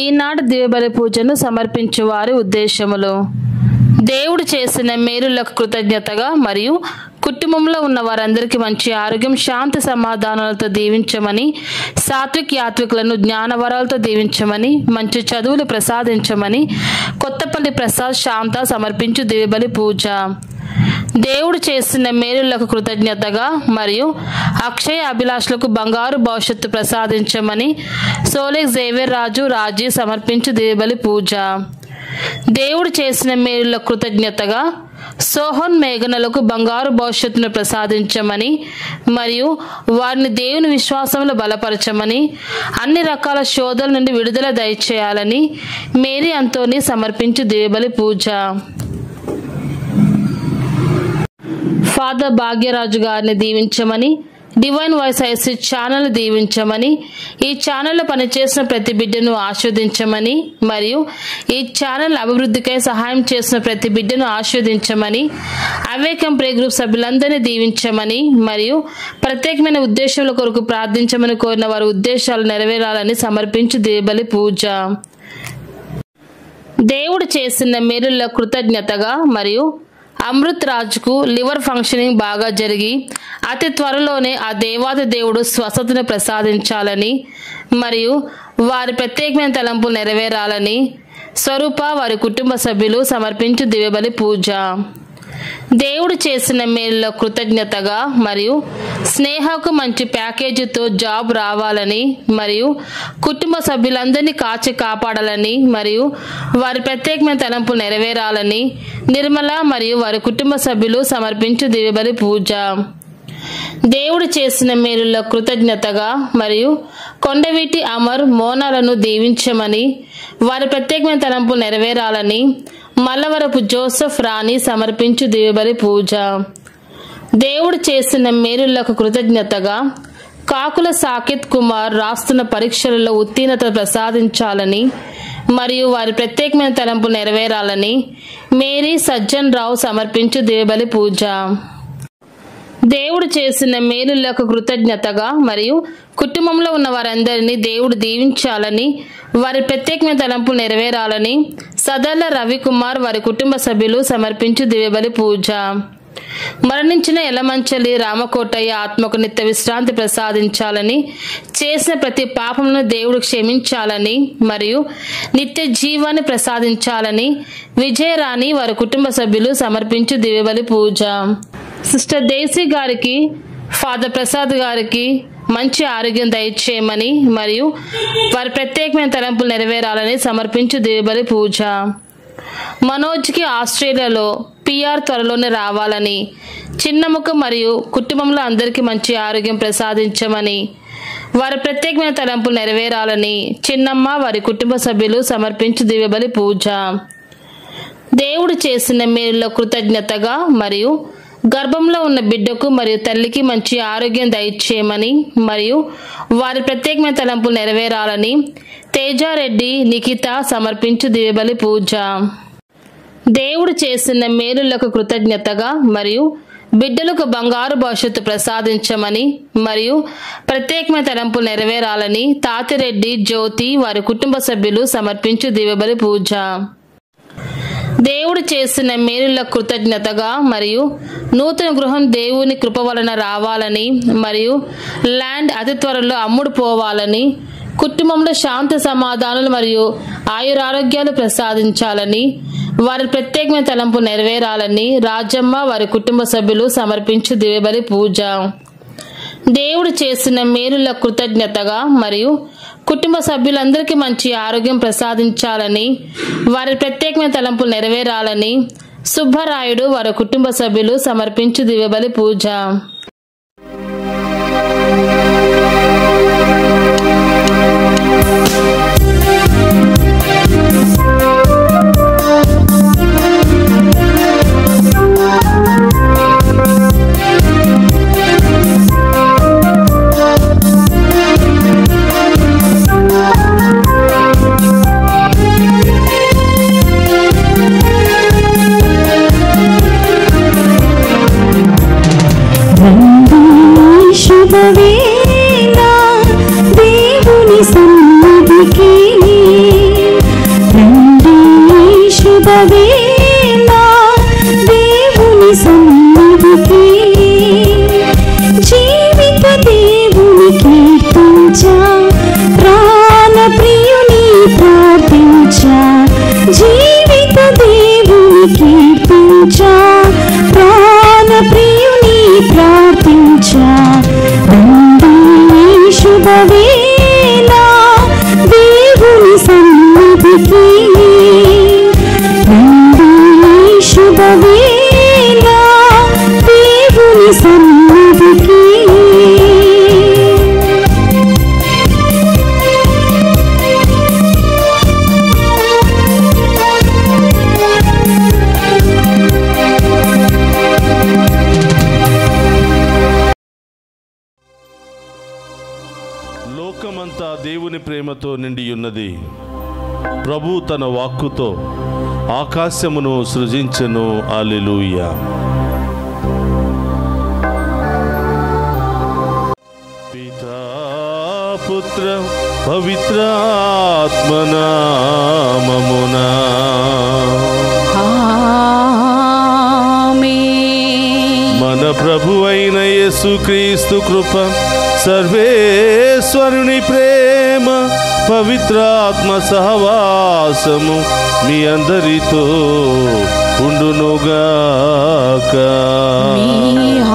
ఈనాడు దివ్యబలి పూజను సమర్పించు వారి ఉద్దేశములు. దేవుడు చేసిన మేలులకు కృతజ్ఞతగా మరియు కుటుంబంలో ఉన్న వారందరికీ మంచి ఆరోగ్యం, శాంతి, సమాధానాలతో దీవించమని, సాత్విక్ యాత్రికులను జ్ఞానవరాలతో దీవించమని, మంచి చదువులు ప్రసాదించమని కొత్తపల్లి ప్రసాద్ శాంత సమర్పించు దివ్యబలి పూజ. దేవుడు చేసిన మేలులకు కృతజ్ఞతగా మరియు అక్షయ అభిలాషులకు బంగారు భవిష్యత్తు ప్రసాదించమని సోలెక్ జేవియర్ రాజు రాజీ సమర్పించు దివ్యబలి పూజ. దేవుడు చేసిన మేలులకు కృతజ్ఞతగా సోహన్ మేఘనలకు బంగారు భవిష్యత్తును ప్రసాదించమని మరియు వారిని దేవుని విశ్వాసంలో బలపరచమని, అన్ని రకాల శోధల నుండి విడుదల దయచేయాలని మేరీ అంతోని సమర్పించు దివ్యబలి పూజ. ఫాదర్ భాగ్యరాజు గారిని దీవించమని, డివైన్ వాయిస్ ఐసీ ఛానల్ దీవించమని, ఈ ఛానల్లో పనిచేసిన ప్రతి బిడ్డను ఆశీర్వదించమని మరియు ఈ ఛానల్ అభివృద్ధికై సహాయం చేసిన ప్రతి బిడ్డను ఆశీర్వదించమని, అవేకం ప్రే గ్రూప్ సభ్యులందరినీ దీవించమని మరియు ప్రత్యేకమైన ఉద్దేశాల కొరకు ప్రార్థించమని కోరిన వారి ఉద్దేశాలు నెరవేరాలని సమర్పించు దివ్యబలి పూజ. దేవుడు చేసిన మేలుల కృతజ్ఞతగా మరియు అమృత్ రాజుకు లివర్ ఫంక్షనింగ్ బాగా జరిగి అతి త్వరలోనే ఆ దేవాది దేవుడు స్వస్థతను ప్రసాదించాలని మరియు వారి ప్రత్యేకమైన తలంపులు నెరవేరాలని స్వరూప వారి కుటుంబ సభ్యులు సమర్పించు దివ్యబలి పూజ. దేవుడు చేసిన మేలుల కృతజ్ఞతగా మరియు స్నేహకు మంచి ప్యాకేజీతో జాబ్ రావాలని మరియు కుటుంబ సభ్యులందరినీ కాచి కాపాడాలని మరియు వారి ప్రత్యేకమైన తలంపులు నెరవేరాలని నిర్మల మరియు వారి కుటుంబ సభ్యులు సమర్పించు దివ్యబలి పూజ. దేవుడు చేసిన మేలుల కృతజ్ఞతగా మరియు కొండవీటి అమర్ మోనాలను దీవించమని, వారి ప్రత్యేకమైన తలంపులు నెరవేరాలని మల్లవరపు జోసెఫ్ రాణి సమర్పించు దివ్యబలి పూజ. దేవుడు చేసిన మేలులకు కృతజ్ఞతగా కాకుల సాకిత్ కుమార్ రాస్తున్న పరీక్షలలో ఉత్తీర్ణత ప్రసాదించాలని మరియు వారి ప్రత్యేకమైన తలంపులు నెరవేరాలని మేరీ సజ్జన్ రావు సమర్పించు దివ్యబలి పూజ. దేవుడు చేసిన మేలులకు కృతజ్ఞతగా మరియు కుటుంబంలో ఉన్న వారందరినీ దేవుడు దీవించాలని, వారి ప్రత్యేకమైన తలంపులు నెరవేరాలని సదర్ల రవికుమార్ వారి కుటుంబ సభ్యులు సమర్పించు దివ్యబలి పూజ. మరణించిన ఎలమంచలి రామకోటయ్య ఆత్మకు నిత్య విశ్రాంతి ప్రసాదించాలని, చేసిన ప్రతి పాపమును దేవుడు క్షమించాలని మరియు నిత్య జీవాన్ని ప్రసాదించాలని విజయరాణి వారి కుటుంబ సభ్యులు సమర్పించు దివ్యబలి పూజ. సిస్టర్ డేసీ గారికి, ఫాదర్ ప్రసాద్ గారికి మంచి ఆరోగ్యం దయచేయమని మరియు వారి ప్రత్యేకమైన తలంపులు నెరవేరాలని సమర్పించు దివ్యబలి పూజ. మనోజ్కి ఆస్ట్రేలియాలో PR త్వరలోనే రావాలని, చిన్నముఖ మరియు కుటుంబంలో అందరికీ మంచి ఆరోగ్యం ప్రసాదించమని, వారి ప్రత్యేకమైన తలంపులు నెరవేరాలని చిన్నమ్మ వారి కుటుంబ సభ్యులు సమర్పించు దివ్యబలి పూజ. దేవుడు చేసిన మేలుల కృతజ్ఞతగా మరియు గర్భంలో ఉన్న బిడ్డకు మరియు తల్లికి మంచి ఆరోగ్యం దయచేయమని మరియు వారి ప్రత్యేకమైన తలంపులు నెరవేరాలని తేజారెడ్డి నిఖిత సమర్పించు దివ్యబలి పూజ. దేవుడు చేసిన మేలులకు కృతజ్ఞతగా మరియు బిడ్డలకు బంగారు భవిష్యత్తు ప్రసాదించమని మరియు ప్రత్యేకమైన తలంపులు నెరవేరాలని తాతిరెడ్డి జ్యోతి వారి కుటుంబ సభ్యులు సమర్పించు దివ్యబలి పూజ. దేవుడు చేసిన మేలులకు కృతజ్ఞతగా మరియు నూతన గృహం దేవుని కృప వలన రావాలని మరియు ల్యాండ్ అతి త్వరలో అమ్ముడు పోవాలని, కుటుంబంలో శాంతి సమాధానాలు మరియు ఆయురారోగ్యాలు ప్రసాదించాలని, వారి ప్రత్యేకమైన తలంపు నెరవేరాలని రాజమ్మ వారి కుటుంబ సభ్యులు సమర్పించు దివ్యబలి పూజ. దేవుడు చేసిన మేలులకు కృతజ్ఞతగా మరియు కుటుంబ సభ్యులందరికీ మంచి ఆరోగ్యం ప్రసాదించాలని, వారి ప్రత్యేకమైన తలంపులు నెరవేరాలని సుబ్బరాయుడు వారి కుటుంబ సభ్యులు సమర్పించు దివ్యబలి పూజ. శుభవేళ దేవుని సన్నిధికి శుభవేళ దేవుని సన్నిధికి రండి శుభవేళ దేవుని సన్నిధికి లోకమంతా దేవుని ప్రేమతో నిండి ఉన్నది. ప్రభు తన వాక్కుతో ఆకాశమును సృజించెను. హల్లెలూయా. పితా పుత్ర పవిత్రాత్మ నామమునా మన ప్రభు అయిన యేసుక్రీస్తు కృప, సర్వేశ్వరుని ప్రేమ, పవిత్రాత్మ సహవాసము మీ అందరితో ఉండునుగాక. మీ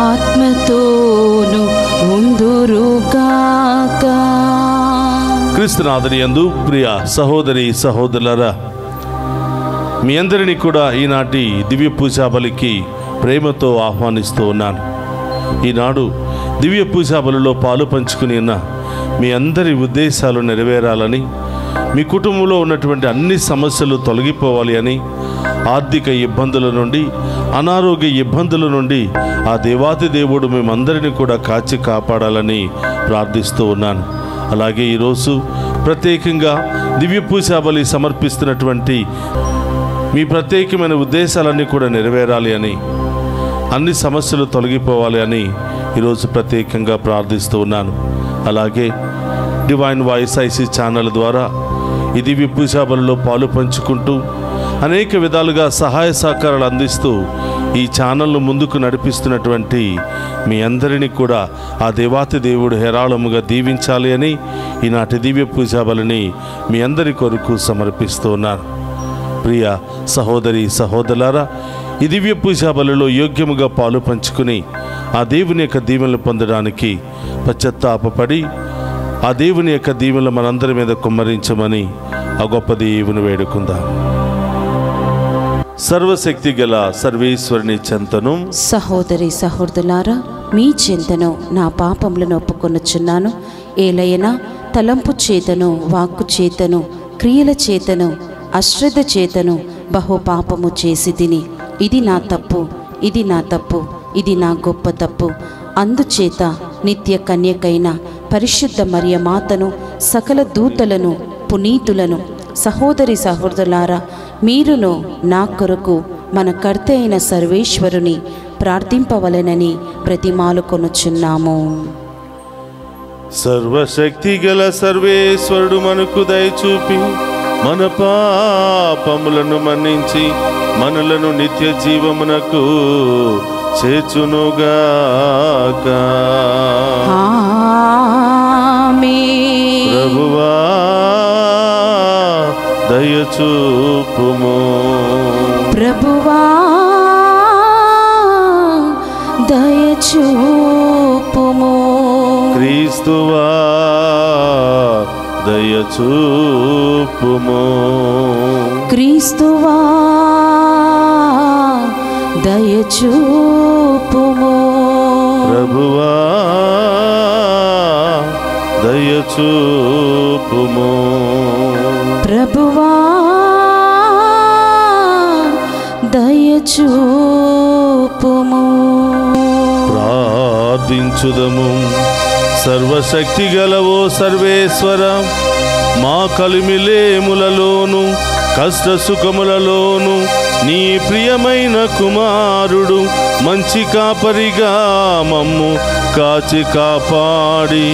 ఆత్మతోను ఉందురుగాక. క్రీస్తునాథుని యందు ప్రియ సహోదరి సహోదరులారా, మీ అందరినీ కూడా ఈనాటి దివ్య పూజా బలికి ప్రేమతో ఆహ్వానిస్తూ ఉన్నాను. ఈనాడు దివ్య పూజా బలిలో పాలు పంచుకుని ఉన్న మీ అందరి ఉద్దేశాలు నెరవేరాలని, మీ కుటుంబంలో ఉన్నటువంటి అన్ని సమస్యలు తొలగిపోవాలి అని, ఆర్థిక ఇబ్బందుల నుండి, అనారోగ్య ఇబ్బందుల నుండి ఆ దేవాతి దేవుడు మేమందరినీ కూడా కాచి కాపాడాలని ప్రార్థిస్తూ ఉన్నాను. అలాగే ఈరోజు ప్రత్యేకంగా దివ్య పూజా బలి సమర్పిస్తున్నటువంటి మీ ప్రత్యేకమైన ఉద్దేశాలన్నీ కూడా నెరవేరాలి అని, అన్ని సమస్యలు తొలగిపోవాలి అని ఈరోజు ప్రత్యేకంగా ప్రార్థిస్తూ ఉన్నాను. అలాగే డివైన్ వాయిస్ ఐసీ ఛానల్ ద్వారా ఈ దివ్య పూజా బలిలో పాలు పంచుకుంటూ అనేక విధాలుగా సహాయ సహకారాలు అందిస్తూ ఈ ఛానల్ను ముందుకు నడిపిస్తున్నటువంటి మీ అందరినీ కూడా ఆ దేవాతి దేవుడు హేరాళముగా దీవించాలి అని ఈనాటి దివ్య పూజా బలిని మీ అందరి కొరకు సమర్పిస్తూ ఉన్నాను. ప్రియ సహోదరి సహోదరులారా, ఈ దివ్య పూజా బలిలో యోగ్యముగా పాలు పంచుకుని ఆ దేవుని యొక్క దీవెనలు పొందడానికి పశ్చాత్తాపడి ఆ దేవుని యొక్క దీవెనలు మనందరి మీద కుమ్మరించమని ఆ గొప్ప దేవుని వేడుకుందాం. సర్వశక్తి గల సర్వేశ్వరుని చెంతను, సహోదరి సహోదరులారా, మీ చెంతను నా పాపములను ఒప్పుకొనుచున్నాను. ఏలయనా తలంపు చేతను, వాక్కు చేతను, క్రియల చేతను, అశ్రద్ధ చేతను బహు పాపము చేసి తిని. ఇది నా తప్పు, ఇది నా తప్పు, ఇది నా గొప్ప తప్పు. అందుచేత నిత్య కన్యకైన పరిశుద్ధ మరియ మాతను, సకల దూతలను, పునీతులను, సహోదరి సహోదరులారా, మీరును నా కొరకు మన కర్త అయిన సర్వేశ్వరుని ప్రార్థింపవలెనని ప్రతిమాలుకొనుచున్నాము. సర్వశక్తి గల సర్వేశ్వరుడు మనకు దయచూపి మన పాపములను మన్నించి మనలను నిత్య జీవమునకు చేర్చునుగాక. ఆమేన్. ప్రభువా దయచూపుము. ప్రభువా దయచూపుము. క్రీస్తువా దయచూపుము. క్రీస్తువా దయచూపుము. ప్రభువా దయచూపుము. ప్రభువా దయచూపుము. ప్రార్థించుదము. సర్వశక్తి గలవో సర్వేశ్వర, మా కలిమిలేములలోను కష్ట సుఖములలోను నీ ప్రియమైన కుమారుడు మంచి కాపరిగా మమ్ము కాచి కాపాడి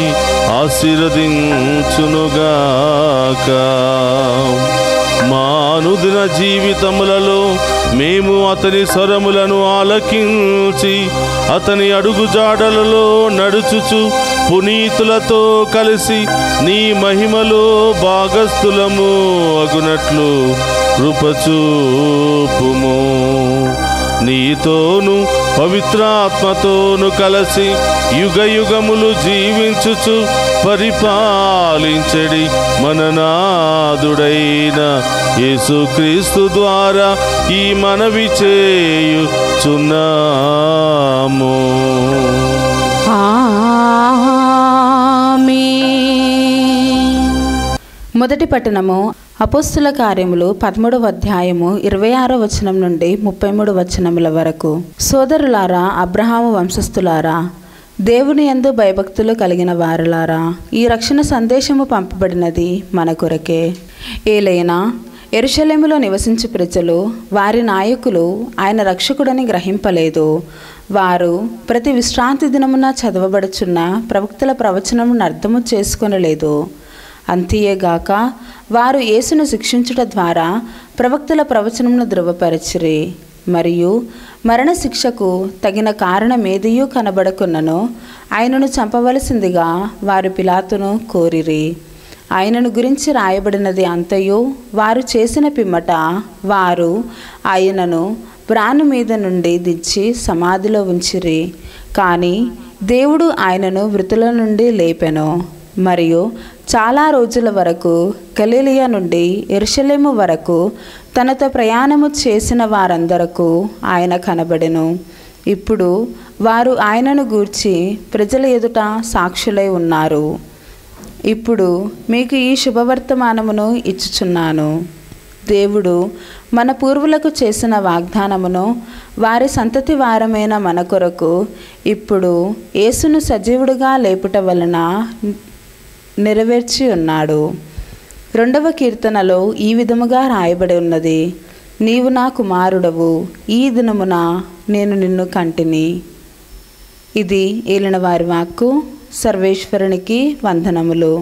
ఆశీర్వదించునుగాక. మా అనుదిన జీవితములలో మేము అతని స్వరములను ఆలకించి అతని అడుగుజాడలలో నడుచుచు పునీతులతో కలిసి నీ మహిమలో భాగస్థులము అగునట్లు కృపచూపుము. నీతోను పవిత్రాత్మతోను కలిసి యుగ యుగములు జీవించుచు పరిపాలించడి మననాదుడైన యేసుక్రీస్తు ద్వారా ఈ మనవి చేయుచున్నాము. మొదటి పట్టణము అపోస్తుల కార్యములు 13వ అధ్యాయము 26వ వచనం నుండి 33 వచనముల వరకు. సోదరులారా, అబ్రహాము వంశస్థులారా, దేవుని యందు భయభక్తులు కలిగిన వారులారా, ఈ రక్షణ సందేశము పంపబడినది మన కొరకే. ఏలైనా యెరూషలేములో నివసించు ప్రజలు వారి నాయకులు ఆయన రక్షకుడని గ్రహింపలేదు. వారు ప్రతి విశ్రాంతి దినమున చదవబడుచున్న ప్రవక్తల ప్రవచనమును అర్థము చేసుకొనలేదు. అంతేగాక వారు యేసును శిక్షించుట ద్వారా ప్రవక్తల ప్రవచనమును ధృవపరచిరి. మరియు మరణశిక్షకు తగిన కారణమేదియూ కనబడకున్నను ఆయనను చంపవలసిందిగా వారు పిలాతును కోరిరి. ఆయనను గురించి రాయబడినది అంతయు వారు చేసిన పిమ్మట వారు ఆయనను ప్రాణు మీద నుండి దించి సమాధిలో ఉంచిరి. కానీ దేవుడు ఆయనను మృతుల నుండి లేపెను. మరియు చాలా రోజుల వరకు గలిలయ నుండి యెరూషలేము వరకు తనతో ప్రయాణము చేసిన వారందరకు ఆయన కనబడెను. ఇప్పుడు వారు ఆయనను గూర్చి ప్రజల ఎదుట సాక్షులై ఉన్నారు. ఇప్పుడు మీకు ఈ శుభవర్తమానమును ఇచ్చుచున్నాను. దేవుడు మన పూర్వులకు చేసిన వాగ్దానమును వారి సంతతి వారమైన మన కొరకు ఇప్పుడు యేసును సజీవుడిగా లేపుట వలన నెరవేర్చి ఉన్నాడు. 2వ కీర్తనలో ఈ విధముగా రాయబడి ఉన్నది: నీవు నా కుమారుడవు, ఈ దినమున నేను నిన్ను కంటిని. ఇది ఏలిన వారి వాక్కు. సర్వేశ్వరునికి వందనములు.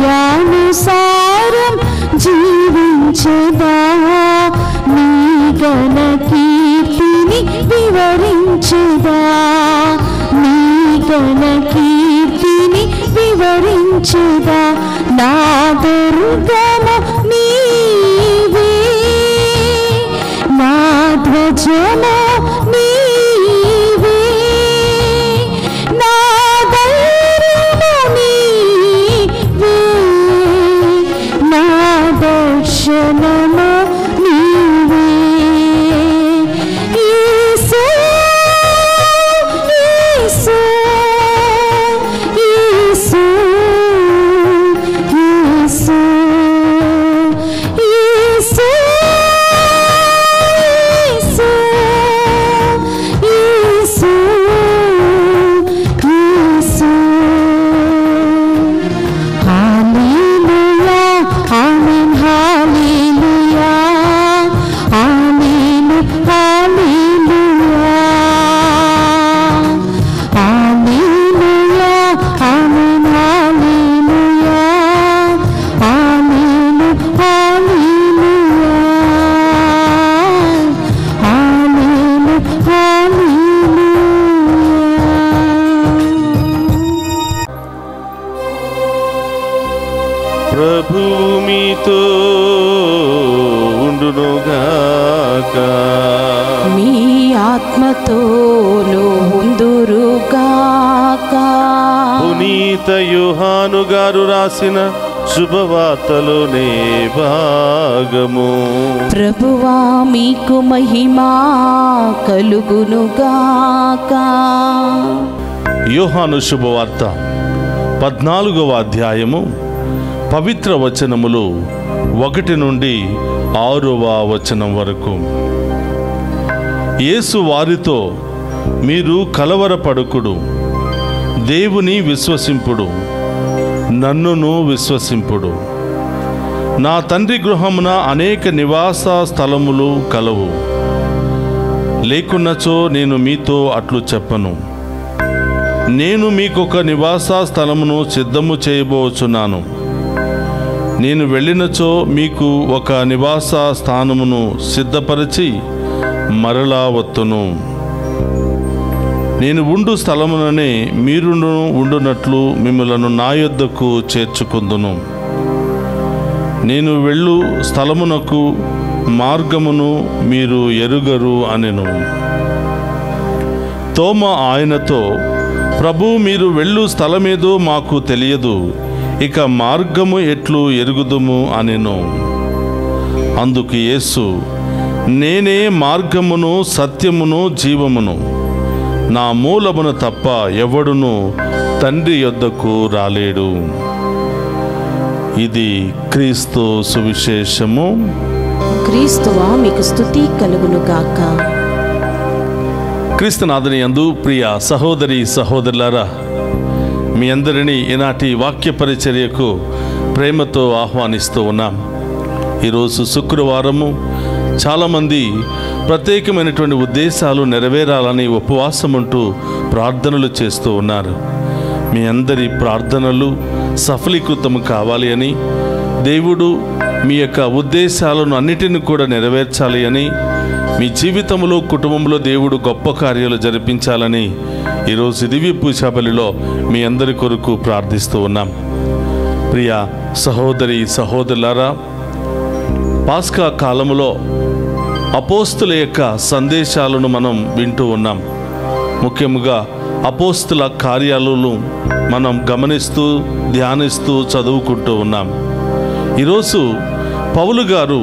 వాక్యానుసారం జీవించేదా నీ ఘన కీర్తిని వివరించ స్తుతించెదా నా దుర్గము నీవే నా ధ్వజము నీవే నా ధైర్యము నీవే నా దర్శనము నీవే యేసు యేసు యేసు యేసు యేసు యేసు యేసు హల్లెలూయా ఆమేన్ హల్లెలూయా ఆమేన్ హల్లెలూయా హల్లెలూయా ఆమేన్ హల్లెలూయా ఆమేన్ హల్లెలూయా ఆమేన్ హల్లెలూయా. ప్రభు మీతో ఉండునుగాక. మీ ఆత్మతోను ఉందురుగాక. పునీత యోహాను గారు రాసిన శుభవార్తలోనే భాగము. ప్రభువా మీకు మహిమా కలుగునుగాక. యోహాను శుభవార్త 14వ అధ్యాయము పవిత్ర వచనములు 1 నుండి 6వ వచనం వరకు. యేసు వారితో, మీరు కలవరపడుకుడు, దేవుని విశ్వసింపుడు, నన్నును విశ్వసింపుడు. నా తండ్రి గృహమున అనేక నివాస స్థలములు కలవు. లేకున్నచో నేను మీతో అట్లు చెప్పను. నేను మీకొక నివాస స్థలమును సిద్ధము చేయబోచున్నాను. నేను వెళ్ళినచో మీకు ఒక నివాస స్థానమును సిద్ధపరిచి మరలా వత్తును. నేను ఉండు స్థలముననే మీరును ఉండునట్లు మిమ్మలను నా యొద్దకు చేర్చుకుందును. నేను వెళ్ళు స్థలమునకు మార్గమును మీరు ఎరుగరు అనెను. తోమ ఆయనతో, ప్రభు, మీరు వెళ్ళు స్థలమేదో మాకు తెలియదు, ఇక మార్గము ఎట్లు ఎరుగుదుము అనెను. అందుకు యేసు, నేనే మార్గమును సత్యమును జీవమును. నా మూలమున తప్ప ఎవడును తండ్రి యొద్దకు రాలేడు. ఇది క్రీస్తు సువిశేషము. క్రీస్తువా మీకు స్తుతి కలుగునుగాక. క్రీస్తునాథుని యందు ప్రియ సహోదరి సహోదరులారా, మీ అందరినీ ఈనాటి వాక్య పరిచర్యకు ప్రేమతో ఆహ్వానిస్తూ ఉన్నాం. ఈరోజు శుక్రవారము. చాలామంది ప్రత్యేకమైనటువంటి ఉద్దేశాలు నెరవేరాలని ఉపవాసం ఉంటూ ప్రార్థనలు చేస్తూ ఉన్నారు. మీ అందరి ప్రార్థనలు సఫలీకృతం కావాలి అని, దేవుడు మీ యొక్క ఉద్దేశాలను అన్నిటిని కూడా నెరవేర్చాలి అని, మీ జీవితంలో కుటుంబంలో దేవుడు గొప్ప కార్యాలు జరిపించాలని ఈరోజు దివ్య పూజా బలిలో మీ అందరి కొరకు ప్రార్థిస్తూ ఉన్నాం. ప్రియ సహోదరి సహోదరులారా, పాస్కా కాలములో అపోస్తుల యొక్క సందేశాలను మనం వింటూ ఉన్నాం. ముఖ్యంగా అపోస్తుల కార్యాలను మనం గమనిస్తూ ధ్యానిస్తూ చదువుకుంటూ ఉన్నాం. ఈరోజు పౌలు గారు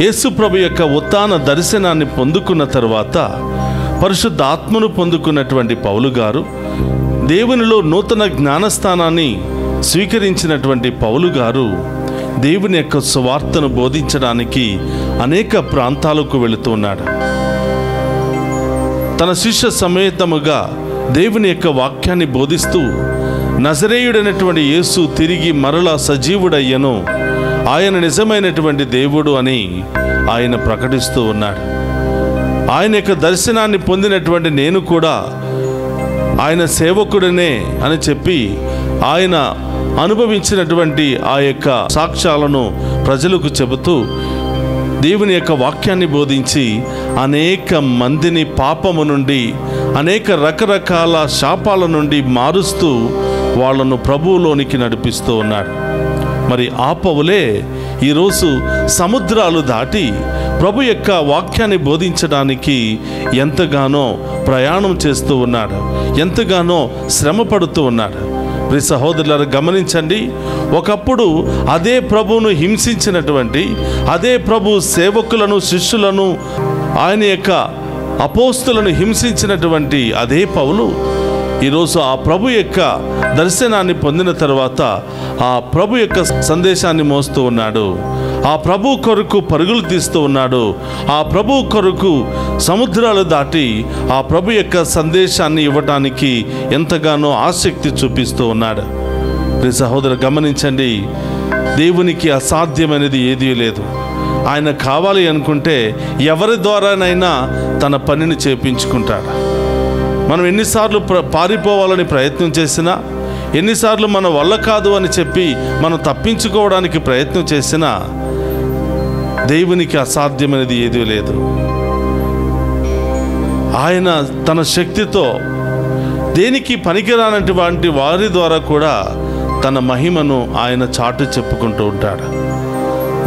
యేసు ప్రభు యొక్క ఉత్థాన దర్శనాన్ని పొందుకున్న తర్వాత, పరిశుద్ధ ఆత్మను పొందుకున్నటువంటి పౌలు గారు, దేవునిలో నూతన జ్ఞానస్థానాన్ని స్వీకరించినటువంటి పౌలు గారు దేవుని యొక్క సువార్తను బోధించడానికి అనేక ప్రాంతాలకు వెళుతున్నాడు. తన శిష్య సమేతముగా దేవుని యొక్క వాక్యాన్ని బోధిస్తూ, నజరేయుడైనటువంటి యేసు తిరిగి మరలా సజీవుడయ్యను, ఆయన నిజమైనటువంటి దేవుడు అని ఆయన ప్రకటిస్తూ ఉన్నాడు. ఆయన యొక్క దర్శనాన్ని పొందినటువంటి నేను కూడా ఆయన సేవకుడనే అని చెప్పి ఆయన అనుభవించినటువంటి ఆ యొక్క సాక్ష్యాలను ప్రజలకు చెబుతూ దేవుని యొక్క వాక్యాన్ని బోధించి అనేక మందిని పాపము నుండి, అనేక రకరకాల శాపాల నుండి మారుస్తూ వాళ్ళను ప్రభువులోనికి నడిపిస్తూ ఉన్నాడు. మరి ఆ పౌలే ఈరోజు సముద్రాలు దాటి ప్రభు యొక్క వాక్యాన్ని బోధించడానికి ఎంతగానో ప్రయాణం చేస్తూ ఉన్నాడు, ఎంతగానో శ్రమ పడుతూ ఉన్నాడు. ప్రియ సహోదరులారా, గమనించండి, ఒకప్పుడు అదే ప్రభువును హింసించినటువంటి, అదే ప్రభు సేవకులను, శిష్యులను, ఆయన యొక్క అపోస్తులను హింసించినటువంటి అదే పౌలు ఈరోజు ఆ ప్రభు యొక్క దర్శనాన్ని పొందిన తర్వాత ఆ ప్రభు యొక్క సందేశాన్ని మోస్తూ ఉన్నాడు. ఆ ప్రభు కొరకు పరుగులు తీస్తూ ఉన్నాడు. ఆ ప్రభు కొరకు సముద్రాలు దాటి ఆ ప్రభు యొక్క సందేశాన్ని ఇవ్వటానికి ఎంతగానో ఆసక్తి చూపిస్తూ ఉన్నాడు. ప్రియ సహోదరు, గమనించండి, దేవునికి అసాధ్యమైనది ఏదీ లేదు. ఆయన కావాలి అనుకుంటే ఎవరి ద్వారానైనా తన పనిని చేపించుకుంటాడు. మనం ఎన్నిసార్లు పారిపోవాలని ప్రయత్నం చేసినా, ఎన్నిసార్లు మన వల్ల కాదు అని చెప్పి మనం తప్పించుకోవడానికి ప్రయత్నం చేసినా దేవునికి అసాధ్యమైనది ఏదీ లేదు. ఆయన తన శక్తితో దేనికి పనికిరానటువంటి వారి ద్వారా కూడా తన మహిమను ఆయన చాటు చెప్పుకుంటూ ఉంటాడు.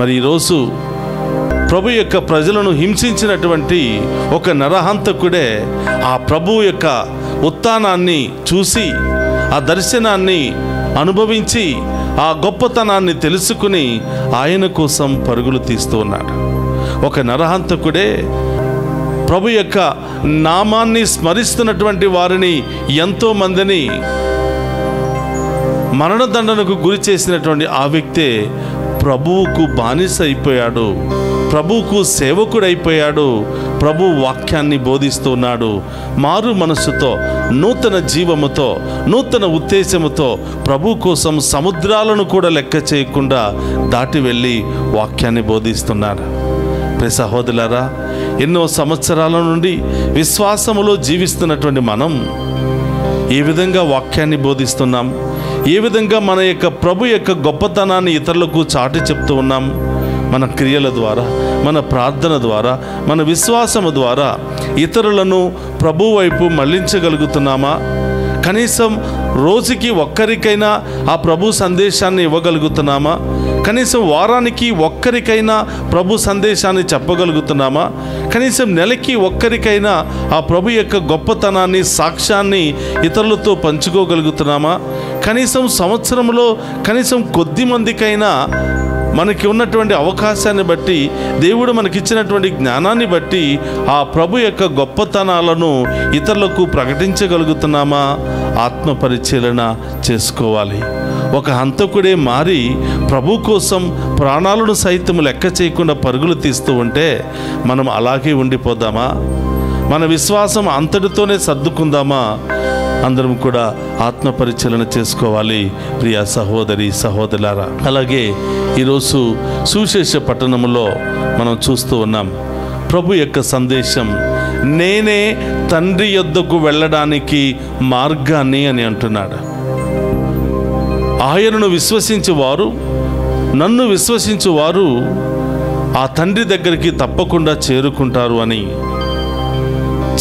మరి ఈరోజు ప్రభు యొక్క ప్రజలను హింసించినటువంటి ఒక నరహంతకుడే ఆ ప్రభువు యొక్క ఉత్థానాన్ని చూసి, ఆ దర్శనాన్ని అనుభవించి, ఆ గొప్పతనాన్ని తెలుసుకుని ఆయన కోసం పరుగులు తీస్తూ ఉన్నాడు. ఒక నరహంతకుడే ప్రభు యొక్క నామాన్ని స్మరిస్తున్నటువంటి వారిని, ఎంతోమందిని మరణదండనకు గురి చేసినటువంటి ఆ వ్యక్తే ప్రభువుకు బానిస అయిపోయాడు, ప్రభువుకు సేవకుడైపోయాడు, ప్రభు వాక్యాన్ని బోధిస్తున్నాడు. మారు మనస్సుతో, నూతన జీవముతో, నూతన ఉద్దేశముతో ప్రభు కోసం సముద్రాలను కూడా లెక్క చేయకుండా దాటి వెళ్ళి వాక్యాన్ని బోధిస్తున్నాడు. ప్రియ సహోదరులారా, ఎన్నో సంవత్సరాల నుండి విశ్వాసములో జీవిస్తున్నటువంటి మనం ఏ విధంగా వాక్యాన్ని బోధిస్తున్నాం? ఏ విధంగా మన యొక్క ప్రభు యొక్క గొప్పతనాన్ని ఇతరులకు చాటి చెప్తూ ఉన్నాం? మన క్రియల ద్వారా, మన ప్రార్థన ద్వారా, మన విశ్వాసము ద్వారా ఇతరులను ప్రభు వైపు మళ్లించగలుగుతున్నామా? కనీసం రోజుకి ఒక్కరికైనా ఆ ప్రభు సందేశాన్ని ఇవ్వగలుగుతున్నామా? కనీసం వారానికి ఒక్కరికైనా ప్రభు సందేశాన్ని చెప్పగలుగుతున్నామా? కనీసం నెలకి ఒక్కరికైనా ఆ ప్రభు యొక్క గొప్పతనాన్ని, సాక్ష్యాన్ని ఇతరులతో పంచుకోగలుగుతున్నామా? కనీసం సంవత్సరంలో కనీసం కొద్ది మందికైనా మనకి ఉన్నటువంటి అవకాశాన్ని బట్టి, దేవుడు మనకిచ్చినటువంటి జ్ఞానాన్ని బట్టి ఆ ప్రభు యొక్క గొప్పతనాలను ఇతరులకు ప్రకటించగలుగుతున్నామా? ఆత్మ పరిశీలన చేసుకోవాలి. ఒక హంతకుడే మారి ప్రభు కోసం ప్రాణాలను సైతం లెక్క చేయకుండా పరుగులు తీస్తూ ఉంటే మనం అలాగే ఉండిపోదామా? మన విశ్వాసం అంతటితోనే సర్దుకుందామా? అందరం కూడా ఆత్మ పరిశీలన చేసుకోవాలి ప్రియ సహోదరి సహోదరులారా. అలాగే ఈరోజు సువిశేష పట్టణంలో మనం చూస్తూ ఉన్నాం, ప్రభు యొక్క సందేశం నేనే తండ్రి యొద్దకు వెళ్ళడానికి మార్గాన్ని అని అంటున్నాడు. ఆయనను విశ్వసించువారు, నన్ను విశ్వసించువారు ఆ తండ్రి దగ్గరికి తప్పకుండా చేరుకుంటారు అని.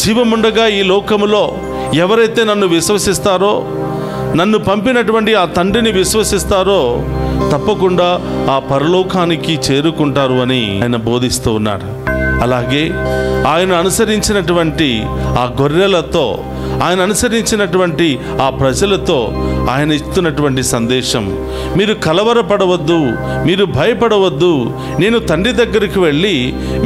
జీవముండగా ఈ లోకములో ఎవరైతే నన్ను విశ్వసిస్తారో, నన్ను పంపినటువంటి ఆ తండ్రిని విశ్వసిస్తారో తప్పకుండా ఆ పరలోకానికి చేరుకుంటారు అని ఆయన బోధిస్తూ ఉన్నాడు. అలాగే ఆయన అనుసరించినటువంటి ఆ గొర్రెలతో, ఆయన అనుసరించినటువంటి ఆ ప్రజలతో ఆయన ఇస్తున్నటువంటి సందేశం, మీరు కలవరపడవద్దు, మీరు భయపడవద్దు, నేను తండ్రి దగ్గరికి వెళ్ళి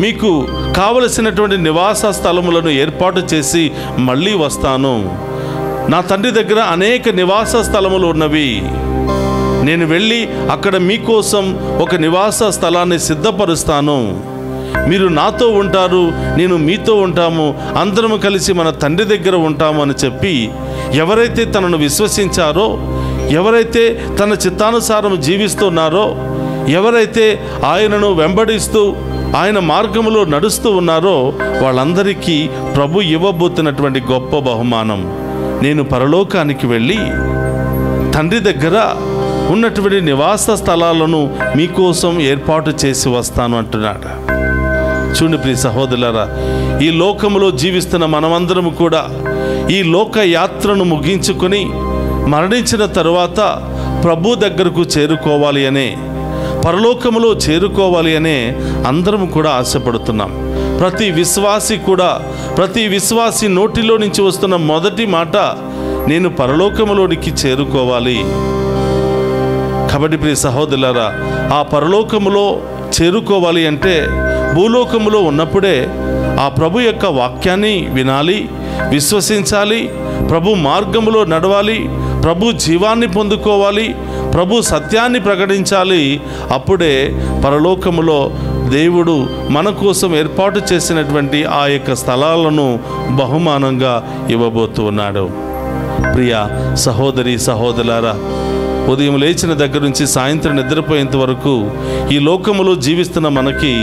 మీకు కావలసినటువంటి నివాస స్థలములను ఏర్పాటు చేసి మళ్ళీ వస్తాను. నా తండ్రి దగ్గర అనేక నివాస స్థలములు ఉన్నవి. నేను వెళ్ళి అక్కడ మీకోసం ఒక నివాస స్థలాన్ని సిద్ధపరుస్తాను. మీరు నాతో ఉంటారు, నేను మీతో ఉంటాము, అందరము కలిసి మన తండ్రి దగ్గర ఉంటాము అని చెప్పి ఎవరైతే తనను విశ్వసించారో, ఎవరైతే తన చిత్తానుసారం జీవిస్తున్నారో, ఎవరైతే ఆయనను వెంబడిస్తూ ఆయన మార్గములో నడుస్తూ ఉన్నారో వాళ్ళందరికీ ప్రభు ఇవ్వబోతున్నటువంటి గొప్ప బహుమానం, నేను పరలోకానికి వెళ్ళి తండ్రి దగ్గర ఉన్నటువంటి నివాస స్థలాలను మీకోసం ఏర్పాటు చేసి వస్తాను అంటున్నాడు. చూడండి ప్రియ సహోదరులారా, ఈ లోకములో జీవిస్తున్న మనమందరము కూడా ఈ లోక యాత్రను ముగించుకొని మరణించిన తరువాత ప్రభు దగ్గరకు చేరుకోవాలి అనే, పరలోకములో చేరుకోవాలి అనే అందరం కూడా ఆశపడుతున్నాం. ప్రతి విశ్వాసి నోటిలో నుంచి వస్తున్న మొదటి మాట, నేను పరలోకములోనికి చేరుకోవాలి. కాబట్టి ప్రియ సహోదరులారా, ఆ పరలోకములో చేరుకోవాలి అంటే భూలోకములో ఉన్నప్పుడే ఆ ప్రభు యొక్క వాక్యాన్ని వినాలి, విశ్వసించాలి, ప్రభు మార్గములో నడవాలి, ప్రభు జీవాన్ని పొందుకోవాలి, ప్రభు సత్యాన్ని ప్రకటించాలి. అప్పుడే పరలోకములో దేవుడు మన కోసం ఏర్పాటు చేసినటువంటి ఆ యొక్క స్థలాలను బహుమానంగా ఇవ్వబోతూ ఉన్నాడు. ప్రియ సహోదరి సహోదరులారా, ఉదయం లేచిన దగ్గర నుంచి సాయంత్రం నిద్రపోయేంత వరకు ఈ లోకములో జీవిస్తున్న మనకి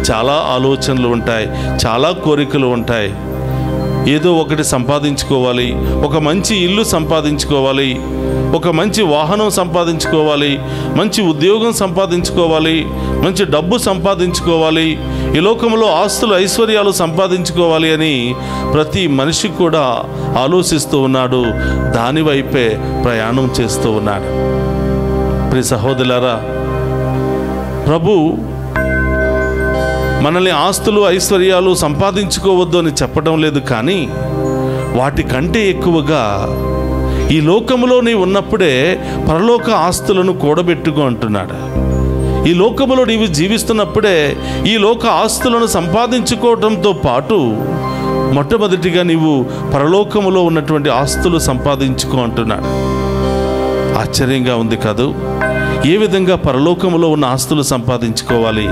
చాలా ఆలోచనలు ఉంటాయి, చాలా కోరికలు ఉంటాయి. ఏదో ఒకటి సంపాదించుకోవాలి, ఒక మంచి ఇల్లు సంపాదించుకోవాలి, ఒక మంచి వాహనం సంపాదించుకోవాలి, మంచి ఉద్యోగం సంపాదించుకోవాలి, మంచి డబ్బు సంపాదించుకోవాలి, ఈ లోకంలో ఆస్తులు ఐశ్వర్యాలు సంపాదించుకోవాలి అని ప్రతి మనిషి కూడా ఆలోచిస్తూ ఉన్నాడు. దానివైపే ప్రయాణం చేస్తూ ఉన్నాడు. ప్రియ సహోదరులారా, ప్రభు మనల్ని ఆస్తులు ఐశ్వర్యాలు సంపాదించుకోవద్దు అని చెప్పడం లేదు, కానీ వాటికంటే ఎక్కువగా ఈ లోకములో నీవు ఉన్నప్పుడే పరలోక ఆస్తులను కూడబెట్టుకో అంటున్నాడు. ఈ లోకములో నీవు జీవిస్తున్నప్పుడే ఈ లోక ఆస్తులను సంపాదించుకోవడంతో పాటు మొట్టమొదటిగా నీవు పరలోకములో ఉన్నటువంటి ఆస్తులు సంపాదించుకో అంటున్నాడు. ఆశ్చర్యంగా ఉంది కాదు? ఏ విధంగా పరలోకములో ఉన్న ఆస్తులు సంపాదించుకోవాలి?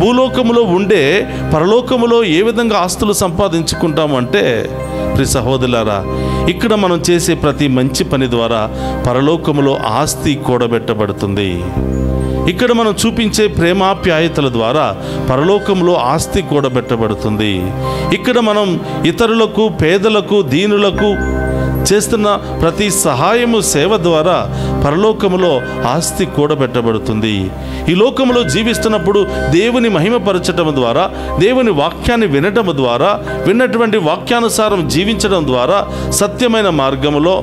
భూలోకములో ఉండే పరలోకములో ఏ విధంగా ఆస్తులు సంపాదించుకుంటాము అంటే, ప్రియ సహోదరులారా, ఇక్కడ మనం చేసే ప్రతి మంచి పని ద్వారా పరలోకములో ఆస్తి కూడబెట్టబడుతుంది. ఇక్కడ మనం చూపించే ప్రేమాప్యాయతల ద్వారా పరలోకంలో ఆస్తి కూడబెట్టబడుతుంది. ఇక్కడ మనం ఇతరులకు, పేదలకు, దీనులకు చేస్తున్న ప్రతి సహాయము, సేవ ద్వారా పరలోకములో ఆస్తి కూడబెట్టబడుతుంది. ఈ లోకములో జీవిస్తున్నప్పుడు దేవుని మహిమపరచటం ద్వారా, దేవుని వాక్యాన్ని వినటం ద్వారా, విన్నటువంటి వాక్యానుసారం జీవించడం ద్వారా, సత్యమైన మార్గములో,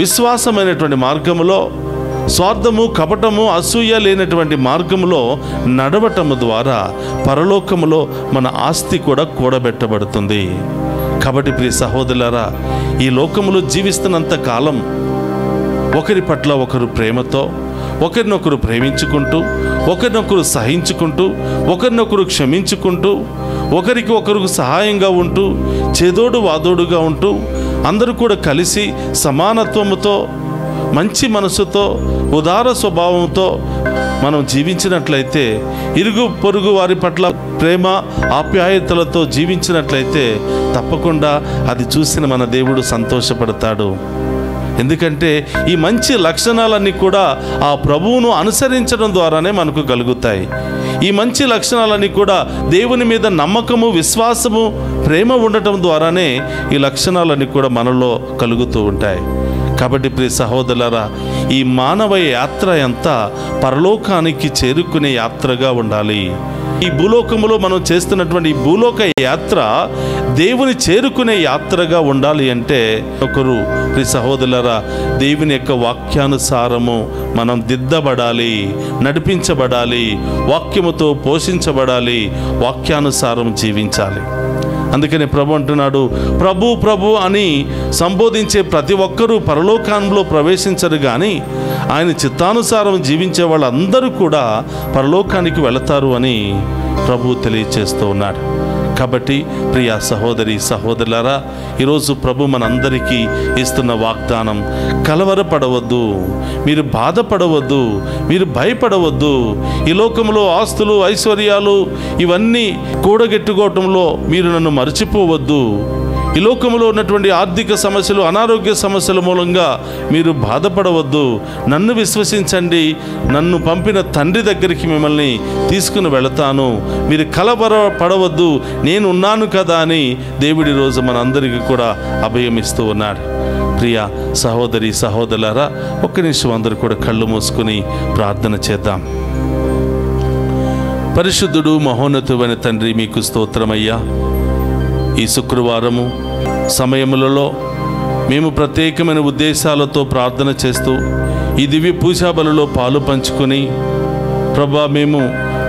విశ్వాసమైనటువంటి మార్గములో, స్వార్థము, కపటము, అసూయ లేనటువంటి మార్గములో నడవటము ద్వారా పరలోకములో మన ఆస్తి కూడా కూడబెట్టబడుతుంది. కాబట్టి ప్రియ సహోదరులారా, ఈ లోకములో జీవిస్తున్నంత కాలం ఒకరి పట్ల ఒకరు ప్రేమతో, ఒకరినొకరు ప్రేమించుకుంటూ, ఒకరినొకరు సహించుకుంటూ, ఒకరినొకరు క్షమించుకుంటూ, ఒకరికి ఒకరికి సహాయంగా ఉంటూ, చేదోడు వాదోడుగా ఉంటూ, అందరూ కూడా కలిసి సమానత్వముతో, మంచి మనసుతో, ఉదార స్వభావంతో మనం జీవించినట్లయితే, ఇరుగు పొరుగు వారి పట్ల ప్రేమ ఆప్యాయతలతో జీవించినట్లయితే తప్పకుండా అది చూసిన మన దేవుడు సంతోషపడతాడు. ఎందుకంటే ఈ మంచి లక్షణాలన్నీ కూడా ఆ ప్రభువును అనుసరించడం ద్వారానే మనకు కలుగుతాయి. ఈ మంచి లక్షణాలన్నీ కూడా దేవుని మీద నమ్మకము, విశ్వాసము, ప్రేమ ఉండటం ద్వారానే ఈ లక్షణాలన్నీ కూడా మనలో కలుగుతూ ఉంటాయి. కాబట్టి ప్రియ సహోదరులారా, ఈ మానవ యాత్ర అంతా పరలోకానికి చేరుకునే యాత్రగా ఉండాలి. ఈ భూలోకములో మనం చేస్తున్నటువంటి ఈ భూలోక యాత్ర దేవుని చేరుకునే యాత్రగా ఉండాలి అంటే ఒకరు ప్రియ సహోదరులారా, దేవుని యొక్క వాక్యానుసారము మనం దిద్దబడాలి, నడిపించబడాలి, వాక్యముతో పోషించబడాలి, వాక్యానుసారం జీవించాలి. అందుకని ప్రభు అంటున్నాడు, ప్రభు ప్రభు అని సంబోధించే ప్రతి ఒక్కరూ పరలోకంలో ప్రవేశించరు, కానీ ఆయన చిత్తానుసారం జీవించే వాళ్ళందరూ కూడా పరలోకానికి వెళతారు అని ప్రభు తెలియచేస్తూ ఉన్నాడు. కాబట్టి ప్రియ సహోదరి సహోదరులారా, ఈరోజు ప్రభు మనందరికీ ఇస్తున్న వాగ్దానం, కలవరపడవద్దు, మీరు బాధపడవద్దు, మీరు భయపడవద్దు. ఈ లోకంలో ఆస్తులు, ఐశ్వర్యాలు ఇవన్నీ కూడగెట్టుకోవటంలో మీరు నన్ను మర్చిపోవద్దు. ఈ లోకంలో ఉన్నటువంటి ఆర్థిక సమస్యలు, అనారోగ్య సమస్యల మూలంగా మీరు బాధపడవద్దు. నన్ను విశ్వసించండి, నన్ను పంపిన తండ్రి దగ్గరికి మిమ్మల్ని తీసుకుని వెళతాను. మీరు కలవరపడవద్దు, నేను ఉన్నాను కదా అని దేవుడి రోజు మనందరికీ కూడా అభయమిస్తూ ఉన్నాడు. ప్రియ సహోదరి సహోదరులారా, ఒక్క నిమిషం అందరూ కూడా కళ్ళు మూసుకుని ప్రార్థన చేద్దాం. పరిశుద్ధుడు, మహోన్నతుడైన తండ్రి, మీకు స్తోత్రమయ్యా. ఈ శుక్రవారము సమయములలో మేము ప్రత్యేకమైన ఉద్దేశాలతో ప్రార్థన చేస్తూ ఈ దివ్య పూజా బలిలో పాలు పంచుకొని ప్రభా మేము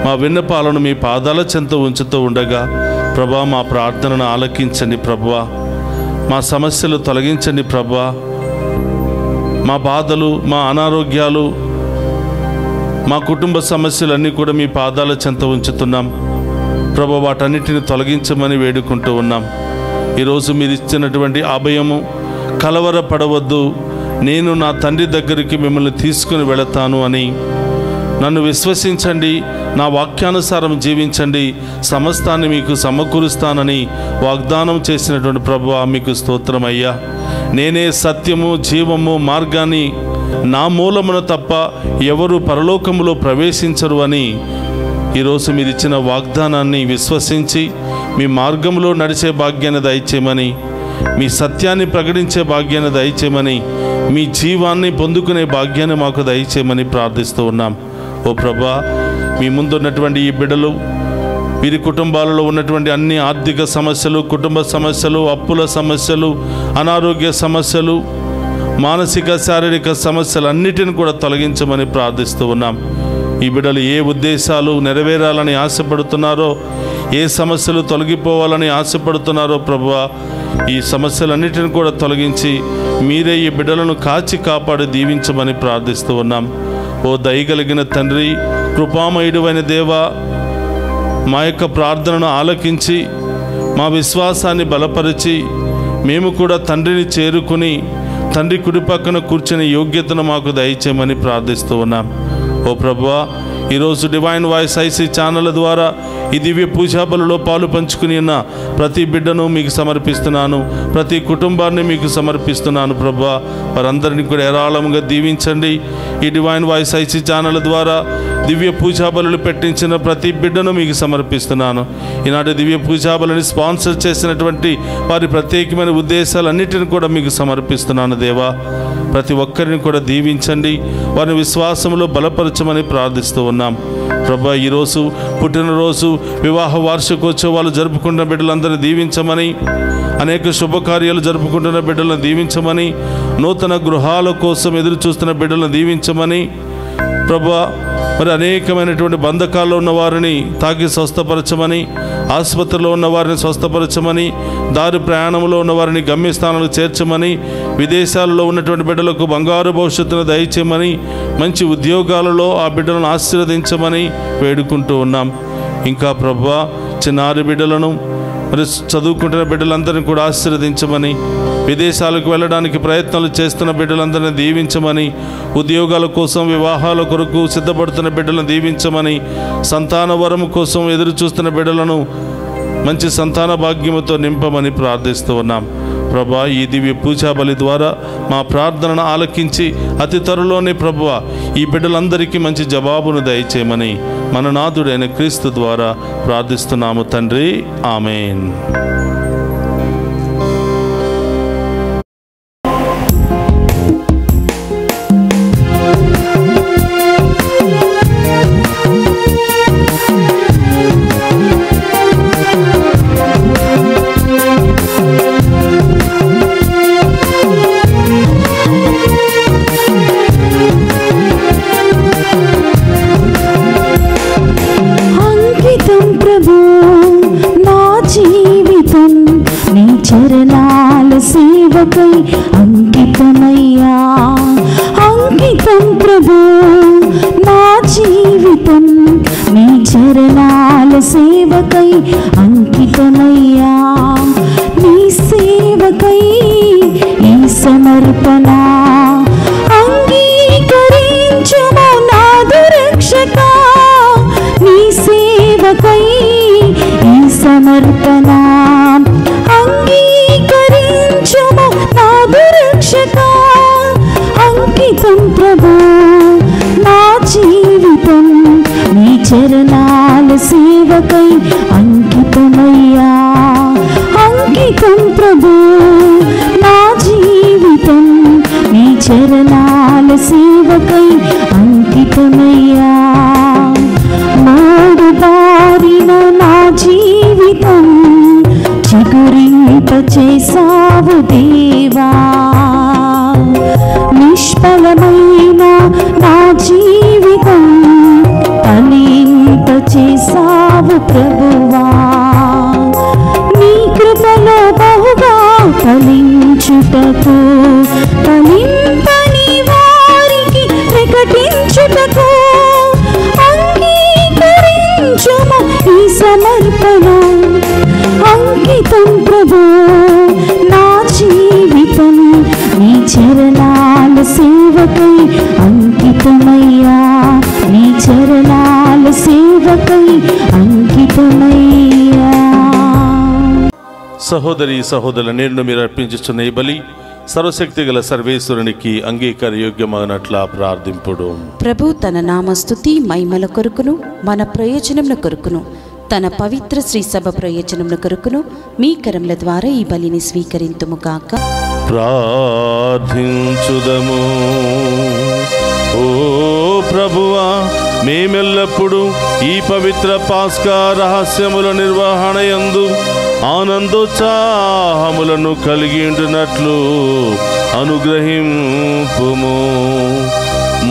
మా విన్నపాలను మీ పాదాల చెంత ఉంచుతూ ఉండగా ప్రభా మా ప్రార్థనను ఆలకించండి ప్రభా, మా సమస్యలు తొలగించండి ప్రభా, మా బాధలు, మా అనారోగ్యాలు, మా కుటుంబ సమస్యలన్నీ కూడా మీ పాదాల చెంత ఉంచుతున్నాం ప్రభా. వాటన్నిటిని తొలగించమని వేడుకుంటూ ఉన్నాం. ఈరోజు మీరు ఇచ్చినటువంటి అభయము, కలవరపడవద్దు, నేను నా తండ్రి దగ్గరికి మిమ్మల్ని తీసుకుని వెళతాను అని, నన్ను విశ్వసించండి, నా వాక్యానుసారం జీవించండి, సమస్తాన్ని మీకు సమకూరుస్తానని వాగ్దానం చేసినటువంటి ప్రభువా మీకు స్తోత్రమయ్యా. నేనే సత్యము, జీవము, మార్గాన్ని, నా మూలమున తప్ప ఎవరు పరలోకములో ప్రవేశించరు అని ఈరోజు మీరు ఇచ్చిన వాగ్దానాన్ని విశ్వసించి మీ మార్గంలో నడిచే భాగ్యాన్ని దయచేయమని, మీ సత్యాన్ని ప్రకటించే భాగ్యాన్ని దయచేయమని, మీ జీవాన్ని పొందుకునే భాగ్యాన్ని మాకు దయచేయమని ప్రార్థిస్తూ ఉన్నాం. ఓ ప్రభా, మీ ముందున్నటువంటి ఈ బిడ్డలు, వీరి కుటుంబాలలో ఉన్నటువంటి అన్ని ఆర్థిక సమస్యలు, కుటుంబ సమస్యలు, అప్పుల సమస్యలు, అనారోగ్య సమస్యలు, మానసిక శారీరక సమస్యలు అన్నిటిని కూడా తొలగించమని ప్రార్థిస్తూ ఉన్నాం. ఈ బిడ్డలు ఏ ఉద్దేశాలు నెరవేరాలని ఆశపడుతున్నారో, ఏ సమస్యలు తొలగిపోవాలని ఆశపడుతున్నారో ప్రభువా, ఈ సమస్యలన్నిటిని కూడా తొలగించి మీరే ఈ బిడ్డలను కాచి కాపాడి దీవించమని ప్రార్థిస్తూ ఉన్నాం. ఓ దయగలిగిన తండ్రి, కృపామయుడైన దేవా, మా యొక్క ప్రార్థనను ఆలకించి మా విశ్వాసాన్ని బలపరిచి మేము కూడా తండ్రిని చేరుకుని తండ్రి కుడి పక్కన కూర్చునే యోగ్యతను మాకు దయచేయమని ప్రార్థిస్తూ ఉన్నాం. ఓ ప్రభువా, ఈరోజు డివైన్ వాయిస్ ఐసీ ఛానల్ ద్వారా ఈ దివ్య పూజా బలిలో పాలు పంచుకుని ఉన్న ప్రతి బిడ్డను మీకు సమర్పిస్తున్నాను, ప్రతి కుటుంబాన్ని మీకు సమర్పిస్తున్నాను ప్రభువా. వారందరినీ కూడా ఏరాళంగా దీవించండి. ఈ డివైన్ వాయిస్ ఐసీ ఛానల్ ద్వారా దివ్య పూజా బలులు పెట్టించిన ప్రతి బిడ్డను మీకు సమర్పిస్తున్నాను. ఈనాటి దివ్య పూజా బలిని స్పాన్సర్ చేసినటువంటి వారి ప్రత్యేకమైన ఉద్దేశాలన్నిటిని కూడా మీకు సమర్పిస్తున్నాను దేవా. ప్రతి ఒక్కరిని కూడా దీవించండి, వారిని విశ్వాసంలో బలపరచమని ప్రార్థిస్తూ ఉన్నాం ప్రభా. ఈరోజు పుట్టినరోజు, వివాహ వార్షికోత్సవాలు జరుపుకుంటున్న బిడ్డలందరినీ దీవించమని, అనేక శుభకార్యాలు జరుపుకుంటున్న బిడ్డలను దీవించమని, నూతన గృహాల కోసం ఎదురు చూస్తున్న బిడ్డలను దీవించమని ప్రభా. మరి అనేకమైనటువంటి బంధకాల్లో ఉన్న వారిని తాకి స్వస్థపరచమని, ఆసుపత్రిలో ఉన్న వారిని స్వస్థపరచమని, దారి ప్రయాణంలో ఉన్న వారిని గమ్యస్థానాలకు చేర్చమని, విదేశాలలో ఉన్నటువంటి బిడ్డలకు బంగారు భవిష్యత్తును దయచేయమని, మంచి ఉద్యోగాలలో ఆ బిడ్డలను ఆశీర్వదించమని వేడుకుంటూ ఉన్నాం. ఇంకా ప్రభువా, చిన్నారి బిడ్డలను, మరి చదువుకుంటున్న బిడ్డలందరినీ కూడా ఆశీర్వదించమని, విదేశాలకు వెళ్ళడానికి ప్రయత్నాలు చేస్తున్న బిడ్డలందరినీ దీవించమని, ఉద్యోగాల కోసం, వివాహాల కొరకు సిద్ధపడుతున్న బిడ్డలను దీవించమని, సంతాన వరం కోసం ఎదురు చూస్తున్న బిడ్డలను మంచి సంతాన భాగ్యముతో నింపమని ప్రార్థిస్తూ ఉన్నాం ప్రభా. ఈ దివ్య పూజా బలి ద్వారా మా ప్రార్థనను ఆలకించి అతి త్వరలోనే ప్రభువా ఈ బిడ్డలందరికీ మంచి జవాబును దయచేయమని మన నాథుడైన క్రీస్తు ద్వారా ప్రార్థిస్తున్నాము తండ్రి. ఆమేన్. చరణాల సేవకై అంకితమయ్యా, అంకితం ప్రభు నా జీవితం, నీ చరణాల సేవకై అంకితమయ్యా. నీ సేవకై ఈ సమర్పణ అంగీకరించుము నాదు రక్షక. నీ సేవకై ఈ సమర్పణ అంగీకరించుము నాదు రక్షక. అంకితం ప్రభు నా జీవితం, నీ చరణాల సేవకై అంకితమయ్యా, అంకితం ప్రభు నా జీవితం, నీ చరణాల సేవకై అంకితమయ్యా. మూడు బారిన నా జీవితం చిగురింప చేసా చేసావు దేవా, నిష్ఫలమైన నా జీవితం ఫలింప చేసావు ప్రభువా. నీ కృపలో బహుగా ఫలించుటకు, ఫలింపని వారికి ప్రకటించుటకు అంగీకరించుము ఈ సమర్పణ. అంకితం ప్రభు నా జీవితం నీ చరణాల సేవకై అంకితమయ్యా, నీ చరణాల సేవకై అంకితమయ్యా. సహోదరి సహోదరుల నేడు మీరు అర్పించుతున్న ఈ బలి సర్వశక్తి గల సర్వేశ్వరునికి అంగీకార యోగ్యమైనట్లా ప్రార్థింపుడు. ప్రభు తన నామస్తుతి మహిమల కొరకును మన ప్రయోజనముల కొరకును తన పవిత్ర శ్రీ సభ ప్రయోజనముల కొరకును మీ కరముల ద్వారా ఈ బలిని స్వీకరింతుము గాక. ప్రార్థించుదము. ఓ ప్రభువా, మేమెల్లప్పుడు ఈ పవిత్ర పాస్కా రహస్యముల నిర్వహణ యందు ఆనందోత్సాహములను కలిగి ఉండునట్లు అనుగ్రహింపుము.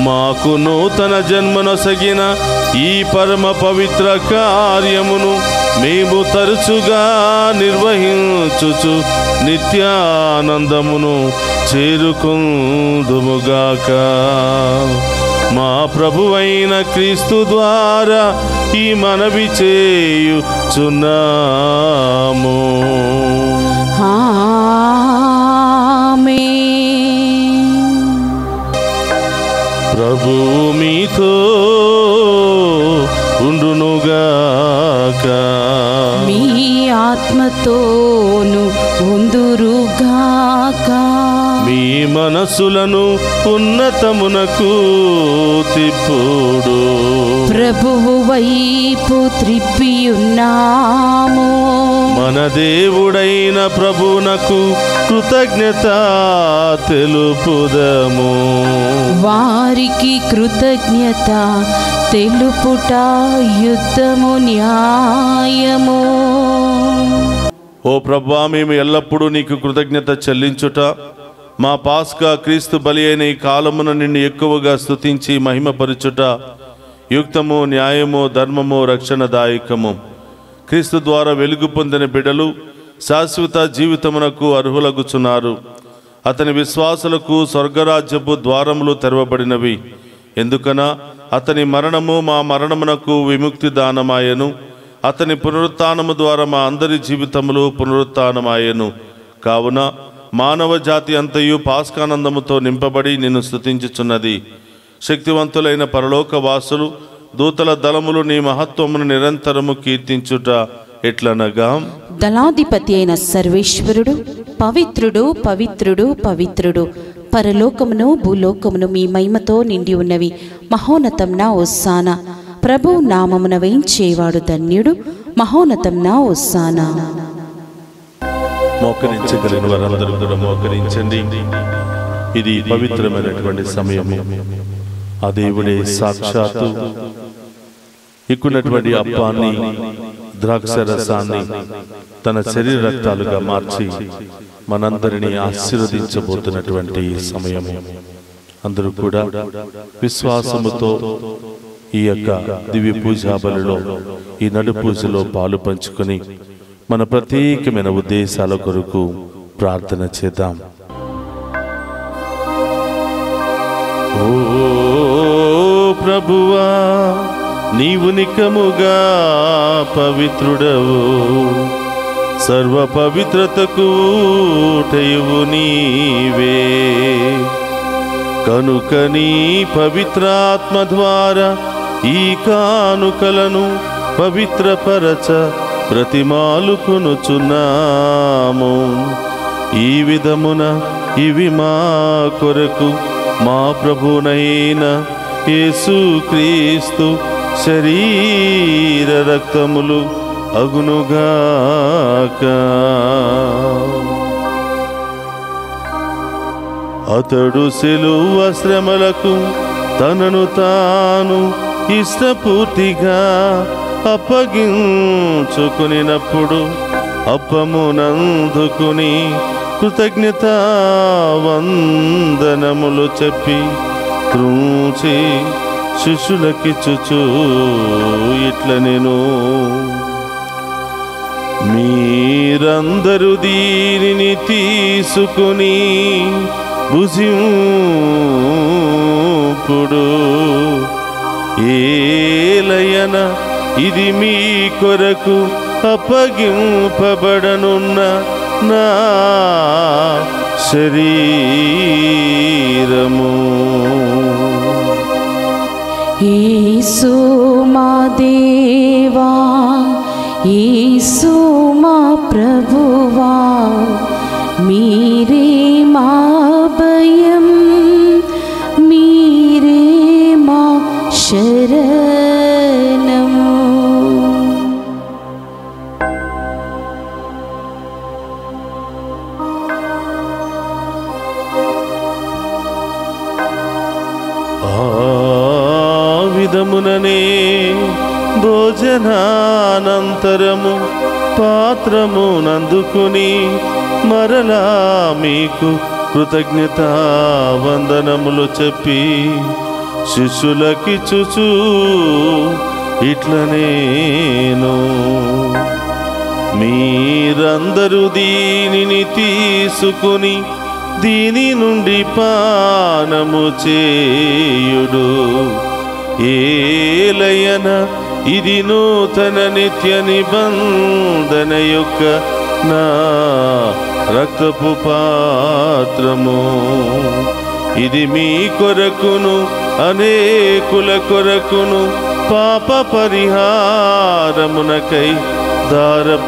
మాకు నూతన జన్మనొసగిన ఈ పరమ పవిత్ర కార్యమును మేము తరచుగా నిర్వహించుచు నిత్యానందమును చేరుకుందుముగాక. మా ప్రభువైన క్రీస్తు ద్వారా ఈ మనవి చేయుచున్నాము. ప్రభు మీతో ఉండునుగాక, మీ ఆత్మతోను ఉందురుగాక. మీ మనసులను ఉన్నతమునకు తిప్పుడు ప్రభువు వైపు త్రిప్పియున్నాము. మన దేవుడైన ప్రభువునకు కృతజ్ఞత తెలుపుదము. వారికి కృతజ్ఞత తెలుపుట యుద్ధము న్యాయము. ఓ ప్రభువా, మేము ఎల్లప్పుడూ నీకు కృతజ్ఞత చెల్లించుట, మా పాస్కా క్రీస్తు బలి అయిన ఈ కాలమున నిన్ను ఎక్కువగా స్తుతించి మహిమపరచుట యుక్తము, న్యాయము, ధర్మము, రక్షణదాయకము. క్రీస్తు ద్వారా వెలుగు పొందిన బిడ్డలు శాశ్వత జీవితమునకు అర్హులగుచున్నారు. అతని విశ్వాసులకు స్వర్గరాజ్యపు ద్వారములు తెరవబడినవి. ఎందుకనా అతని మరణము మా మరణమునకు విముక్తి దానమాయను, అతని పునరుత్థానము ద్వారా మా అందరి జీవితములు పునరుత్థానమాయను. కావున మానవ జాతి అంతయు పాస్కానందముతో నింపబడి నిన్ను స్తుతించుచున్నది. శక్తివంతులైన పరలోక వాసులు దూతల దళములు నీ మహత్వమును నిరంతరము కీర్తించుట ఎట్లనగా, దళాధిపతి అయిన సర్వేశ్వరుడు పవిత్రుడు పవిత్రుడు పవిత్రుడు, పరలోకమును భూలోకమును మీ మహిమతో నిండి ఉన్నవి. మహోన్నతంనా హోసానా, ప్రభు నామమున వేయించేవాడు ధన్యుడు. మహోన్నతంనా హోసానా. మోకరించగలిగిన వారందరూ కూడా మోకరించండి. ఇది పవిత్రమైనటువంటి సమయము. ఆ దేవుడే సాక్షాత్తు ఇక్కున్నటువంటి అప్పాన్ని, ద్రాక్ష రసాన్ని తన శరీర రక్తాలుగా మార్చి మనందరినీ ఆశీర్వదించబోతున్నటువంటి సమయము. అందరూ కూడా విశ్వాసముతో ఈ యొక్క దివ్య పూజా బలిలో, ఈ నడు పూజలో పాలు పంచుకొని మన ప్రత్యేకమైన ఉద్దేశాల కొరకు ప్రార్థన చేద్దాం. ఓ ప్రభువా, నీవు నికముగా పవిత్రుడవు, సర్వ పవిత్రతకు ఊటయువు నీవే. కనుక నీ పవిత్రాత్మ ద్వారా ఈ కానుకలను పవిత్రపరచ బ్రతిమాలుకొనుచున్నాము. ఈ విధమున ఇవి మా కొరకు మా ప్రభునైన యేసుక్రీస్తు శరీర రక్తములు అగునుగాక. అతడు శిలువ శ్రమలకు తనను తాను ఇష్టపూర్తిగా అప్పగించుకునినప్పుడు అప్పమునందుకుని కృతజ్ఞత వందనములు చెప్పి త్రూచి శిష్యులకిచ్చుచు ఇట్ల నేను మీరందరూ దీనిని తీసుకుని భుజింపుడు, ఏలయన ఇది మీ కొరకు అప్పగింపబడనున్న నా శరీరము. యేసు మా దేవా, యేసు మా ప్రభువా, మీరే మా భయం, మీరే మా శరణము. విధముననే భోజనానంతరము పాత్రమునందుకుని మరలా మీకు కృతజ్ఞత వందనములు చెప్పి శిష్యులకిచ్చుచు ఇట్ల నేను మీరందరూ దీనిని తీసుకుని దీని నుండి పానము చేయుడు, ఏలయన ఇది నూతన నిత్య నిబంధన యొక్క నా రక్తపు పాత్రము. ఇది మీ కొరకును అనేకుల కొరకును పాప పరిహారమునకై ధారపోయబడును.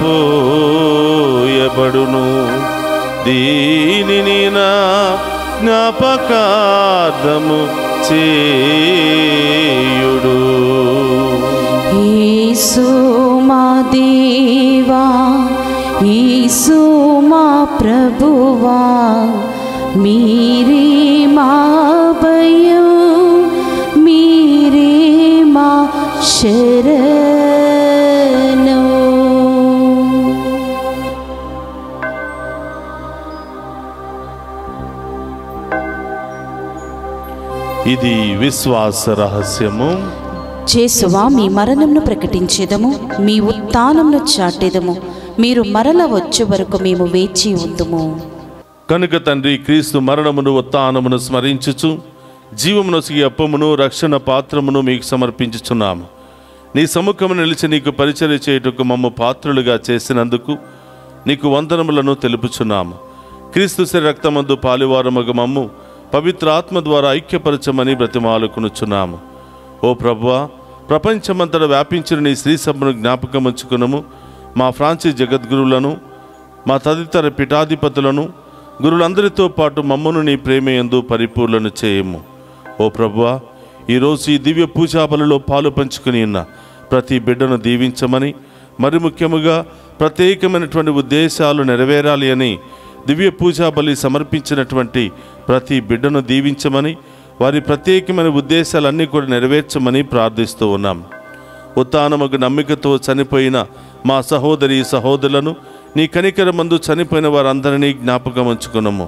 దీనిని నా జ్ఞాపకార్థము చేయుడు. యేసు మా దేవా, యేసు మా ప్రభువా, మీరే మా భయం, మీరే మా శరణు. ఇది విశ్వాస రహస్యము. యేసువా, మీ మరణంను ప్రకటించేదము, మీ ఉత్థానమును చాటెదము. మీరు మరల వచ్చే వరకు మేము వేచి ఉందుము. కనుక తండ్రి, క్రీస్తు మరణమును ఉత్థానమును స్మరించుచు జీవమునొసగి అప్పమును రక్షణ పాత్రమును మీకు సమర్పించుచున్నాము. నీ సముఖము నిలిచి నీకు పరిచర్య చేయుటకు మమ్ము పాత్రులుగా చేసినందుకు నీకు వందనములను తెలుపుచున్నాము. క్రీస్తు శరీర రక్తమందు పాలువారమగు మమ్ము పవిత్ర ఆత్మ ద్వారా ఐక్యపరచమని బ్రతిమాలుకొనుచున్నాము. ఓ ప్రభువా, ప్రపంచమంతటా వ్యాపించిన నీ శ్రీ సభను జ్ఞాపకముంచుకునము. మా ఫ్రాన్సిస్ జగద్గురువులను, మా తదితర పీఠాధిపతులను, గురులందరితో పాటు మమ్మను నీ ప్రేమయందు పరిపూర్ణను చేయము. ఓ ప్రభువా, ఈరోజు ఈ దివ్య పూజాబలిలో పాలు పంచుకుని ఉన్న ప్రతి బిడ్డను దీవించమని, మరి ముఖ్యముగా ప్రత్యేకమైనటువంటి ఉద్దేశాలు నెరవేరాలి అని దివ్య పూజాబలి సమర్పించినటువంటి ప్రతి బిడ్డను దీవించమని, వారి ప్రత్యేకమైన ఉద్దేశాలన్నీ కూడా నెరవేర్చమని ప్రార్థిస్తూ ఉన్నాం. ఉత్థానముకు నమ్మికతో చనిపోయిన మా సహోదరి సహోదరులను నీ కనికరమందు చనిపోయిన వారందరినీ జ్ఞాపకం ఉంచుకున్నాము.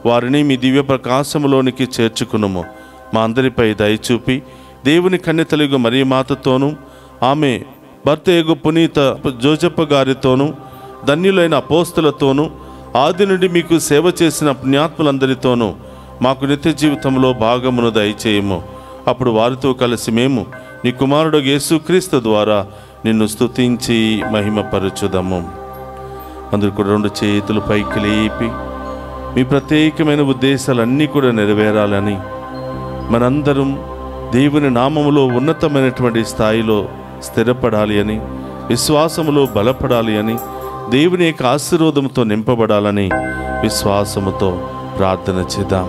వారిని మీ దివ్య ప్రకాశములోనికి చేర్చుకున్నాము. మా అందరిపై దయచూపి దేవుని కన్యతలుగు మరియమాతతోనూ, ఆమె భర్త యేగు పునీత జోజప్ప గారితోనూ, ధన్యులైన అపోస్తులతోనూ, ఆది నుండి మీకు సేవ చేసిన పుణ్యాత్ములందరితోనూ మాకు నిత్య జీవితంలో భాగమును దయచేయము. అప్పుడు వారితో కలిసి మేము నీ కుమారుడు యేసుక్రీస్తు ద్వారా నిన్ను స్తుతించి మహిమపరచుదము. అందరూ కూడా రెండు చేతులు పైకి లేపి మీ ప్రత్యేకమైన ఉద్దేశాలన్నీ కూడా నెరవేరాలని, మనందరం దేవుని నామములో ఉన్నతమైనటువంటి స్థాయిలో స్థిరపడాలి అని, విశ్వాసములో బలపడాలి అని, దేవుని యొక్క ఆశీర్వాదంతో నింపబడాలని విశ్వాసముతో ప్రార్థన చేద్దాం.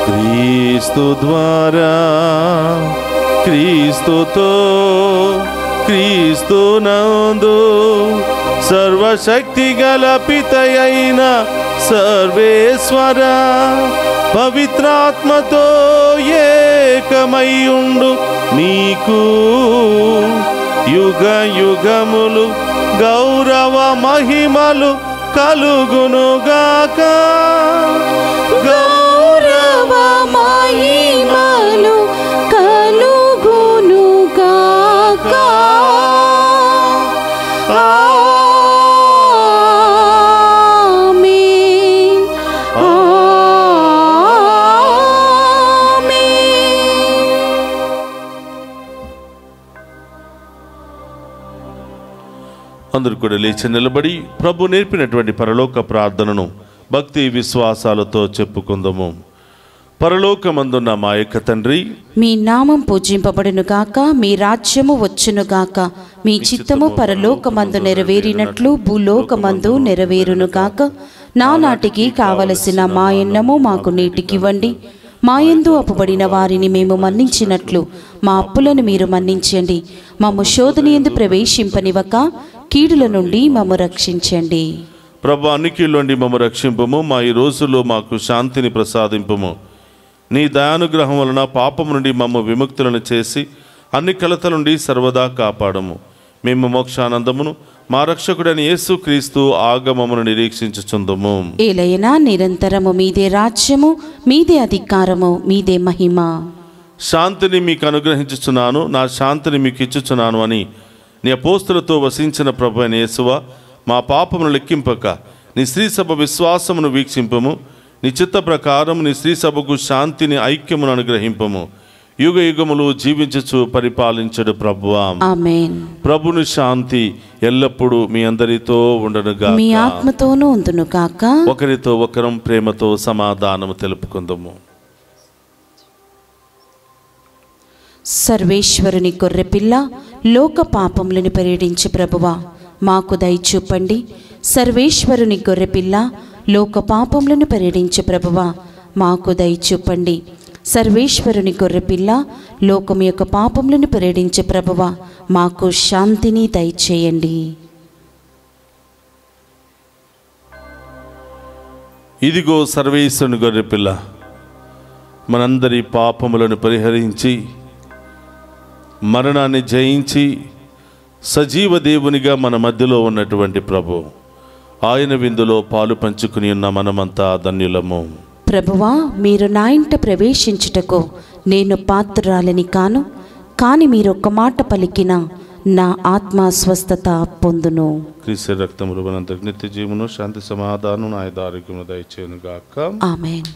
క్రీస్తు ద్వారా, క్రీస్తుతో, క్రీస్తు నందు సర్వశక్తి గల పితయైన సర్వేశ్వర పవిత్రాత్మతో ఏకమయ్యుండు నీకు యుగ యుగములు గౌరవ మహిమలు కలుగునుగాక. గౌరవ మహిమలు కలుగునుగాక. ఆమేన్. అందరూ కూడా లేచి నిలబడి ప్రభు నేర్పినటువంటి పరలోక ప్రార్థనను భక్తి విశ్వాసాలతో చెప్పుకుందాము. పరలోకమందున్న మా యొక్క తండ్రి, మీ నామం పూజింపబడునుగాక, మీ రాజ్యము వచ్చునుగాక, మీ చిత్తము పరలోకమందు నెరవేరినట్లు భూలోకమందు నెరవేరునుగాక. నానాటికి కావలసిన మా అన్నము మాకు నేటికివ్వండి. మా యందు అప్పుబడిన వారిని మేము మన్నించినట్లు మా అప్పులను మీరు మన్నించండి. మమ్ము శోధన యందు ప్రవేశింపనివ్వక కీడుల నుండి మమ్ము రక్షించండి. ప్రభు అన్నికీళ్ళుండి మమ్ము రక్షింపము. మా ఈ రోజుల్లో మాకు శాంతిని ప్రసాదింపము. నీ దయానుగ్రహం వలన పాపము నుండి మమ్ము విముక్తులను చేసి అన్ని కలతల నుండి సర్వదా కాపాడము. మేము మోక్షానందమును మా రక్షకుడైన యేసుక్రీస్తు ఆగమమును నిరీక్షించుచుందుము. ఏలయనా నిరంతరము మీదే రాజ్యము, మీదే అధికారము, మీదే మహిమ. శాంతిని మీకు అనుగ్రహించుచున్నాను, నా శాంతిని మీకు ఇచ్చుచున్నాను అని నీ అపోస్తులతో వసించిన ప్రభు అయిన యేసువా, మా పాపమును లెక్కింపక నీ శ్రీ సభ విశ్వాసమును వీక్షింపము. నీ చిత్త ప్రకారం నీ శ్రీ సభకు శాంతిని ఐక్యమును అనుగ్రహింపము. యుగ యుగములు జీవించుచు పరిపాలించడు ప్రభువా. ఆమేన్. ప్రభుని శాంతి ఎల్లప్పుడూ మీ అందరితో ఉండనుగాక, మీ ఆత్మతోనూ ఉండునుగాక. ఒకరితో ఒకరం ప్రేమతో సమాధానము తెలుపుకుందాము. సర్వేశ్వరుని గొర్రెపిల్ల, లోక పాపములను పరిహరించు ప్రభువా, మాకు దయచూపండి. సర్వేశ్వరుని గొర్రెపిల్ల, లోక పాపములను పరిహరించు ప్రభువా, మాకు దయచూపండి. సర్వేశ్వరుని గొర్రెపిల్ల, లోకం యొక్క పాపములను పరిహరించు ప్రభువా, మాకు శాంతిని దయచేయండి. ఇదిగో సర్వేశ్వరుని గొర్రెపిల్ల, మనందరి పాపములను పరిహరించి మరణాన్ని జయించి సజీవ దేవునిగా మన మధ్యలో ఉన్నటువంటి ప్రభు, ఆయన విందులో పాలు పంచుకుని ఉన్న మనమంతా ధన్యులము. ప్రభువా, మీరు నా ఇంట ప్రవేశించుటకు నేను పాత్రురాలని కాను, కానీ మీరు ఒక్క మాట పలికిన నా ఆత్మ స్వస్థత పొందును. క్రీస్తు రక్తములు మనందరికి నిత్య జీవమును, శాంతి సమాధానం, ఆయుధారోగ్యమును దయచేయును గాక. ఆమేన్.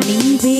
నీవే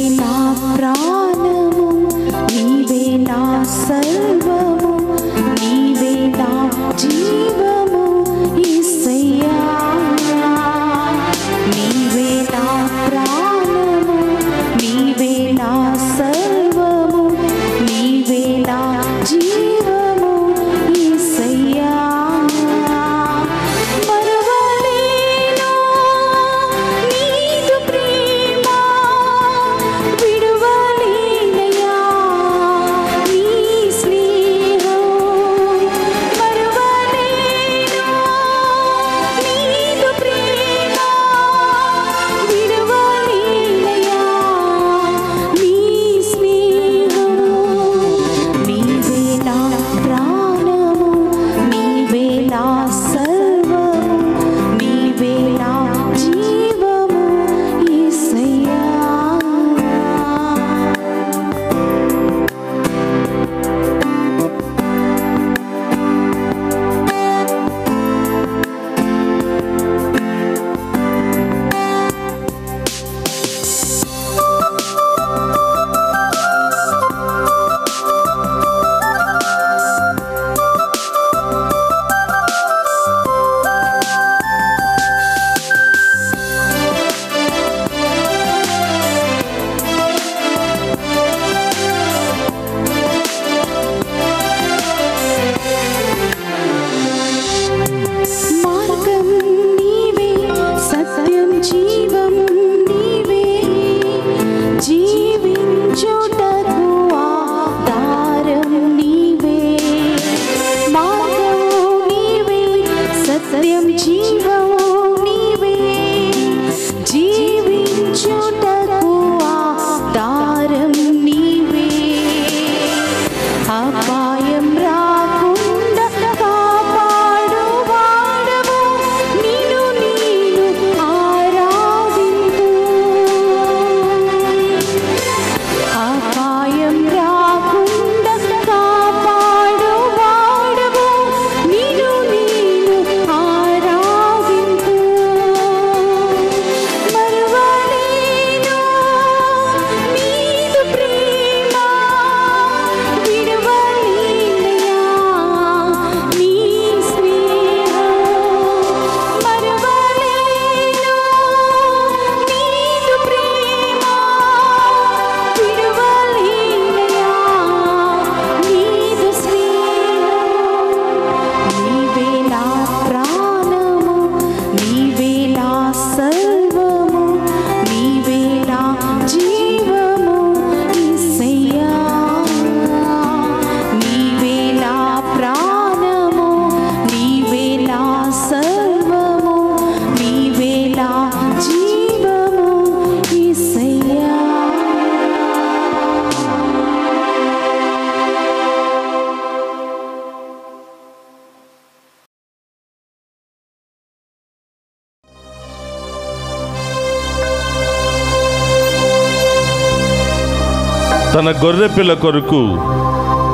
తన గొర్రెపిల్ల కొరకు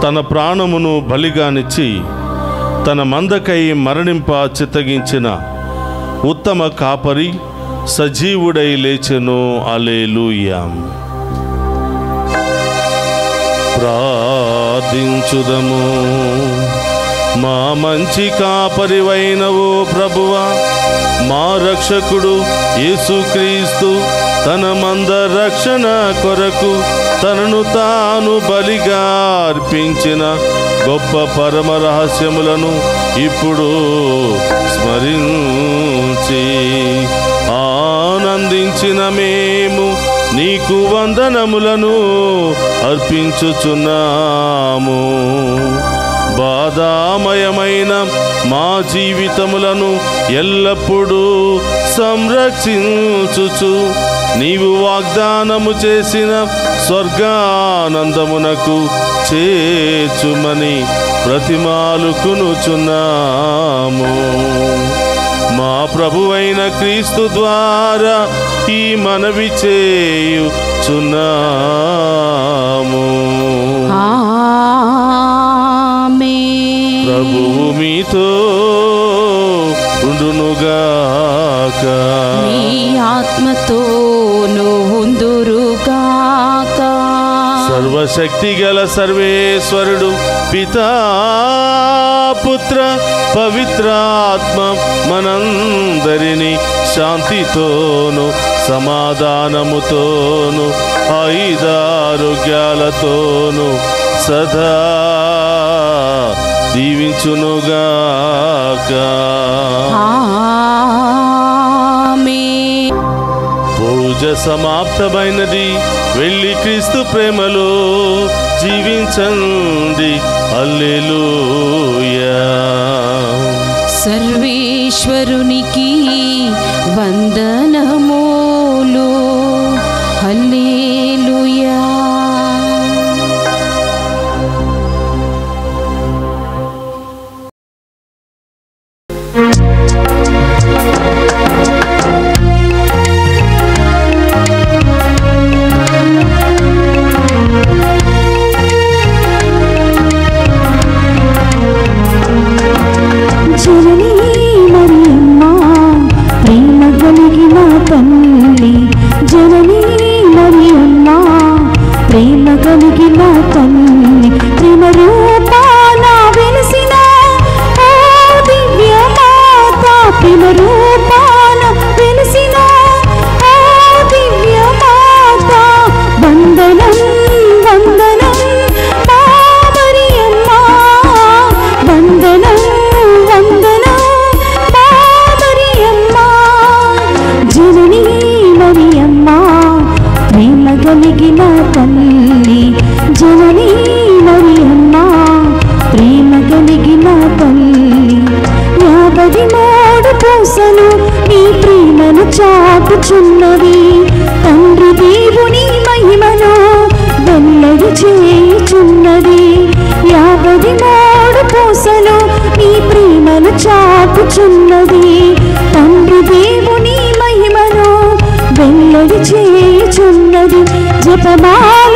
తన ప్రాణమును బలిగానిచ్చి తన మందకై మరణింప చిత్తగించిన ఉత్తమ కాపరి సజీవుడై లేచెను. హల్లెలూయా. ప్రార్థించుదము. మా మంచి కాపరివైనవో ప్రభువా, మా రక్షకుడు యేసుక్రీస్తు తన మంద రక్షణ కొరకు తనను తాను బలిగా అర్పించిన గొప్ప పరమ రహస్యములను ఇప్పుడు స్మరించి ఆనందించిన మేము నీకు వందనములను అర్పించుచున్నాము. బాధామయమైన మా జీవితములను ఎల్లప్పుడూ సంరక్షించుచు నీవు వాగ్దానము చేసిన స్వర్గానందమునకు చేర్చుమని బ్రతిమాలుకొనుచున్నాము. మా ప్రభువైన క్రీస్తు ద్వారా ఈ మనవి చేయుచున్నాము. ప్రభువు మీతో ఉండునుగాక. నీ ఆత్మతోను ఉందురుగాక. సర్వశక్తి గల సర్వేశ్వరుడు పితా పుత్ర పవిత్రాత్మ మనందరినీ శాంతితోను సమాధానముతోను ఆయుధారోగ్యాలతోను సదా దీవించునుగాక. పూజ సమాప్తమైనది. వెళ్ళి క్రీస్తు ప్రేమలో జీవించండి. హల్లెలూయా. సర్వేశ్వరునికి వందనములు. హల్లెలూయా. చాటుచున్నవి. తండ్రి దేవుని మహిమను వెల్లడి చేయుచున్నది. 53 పూసలు నీ ప్రేమను చాటుచున్నది. తండ్రి దేవుని మహిమను వెల్లడి చేయుచున్నది. జపమా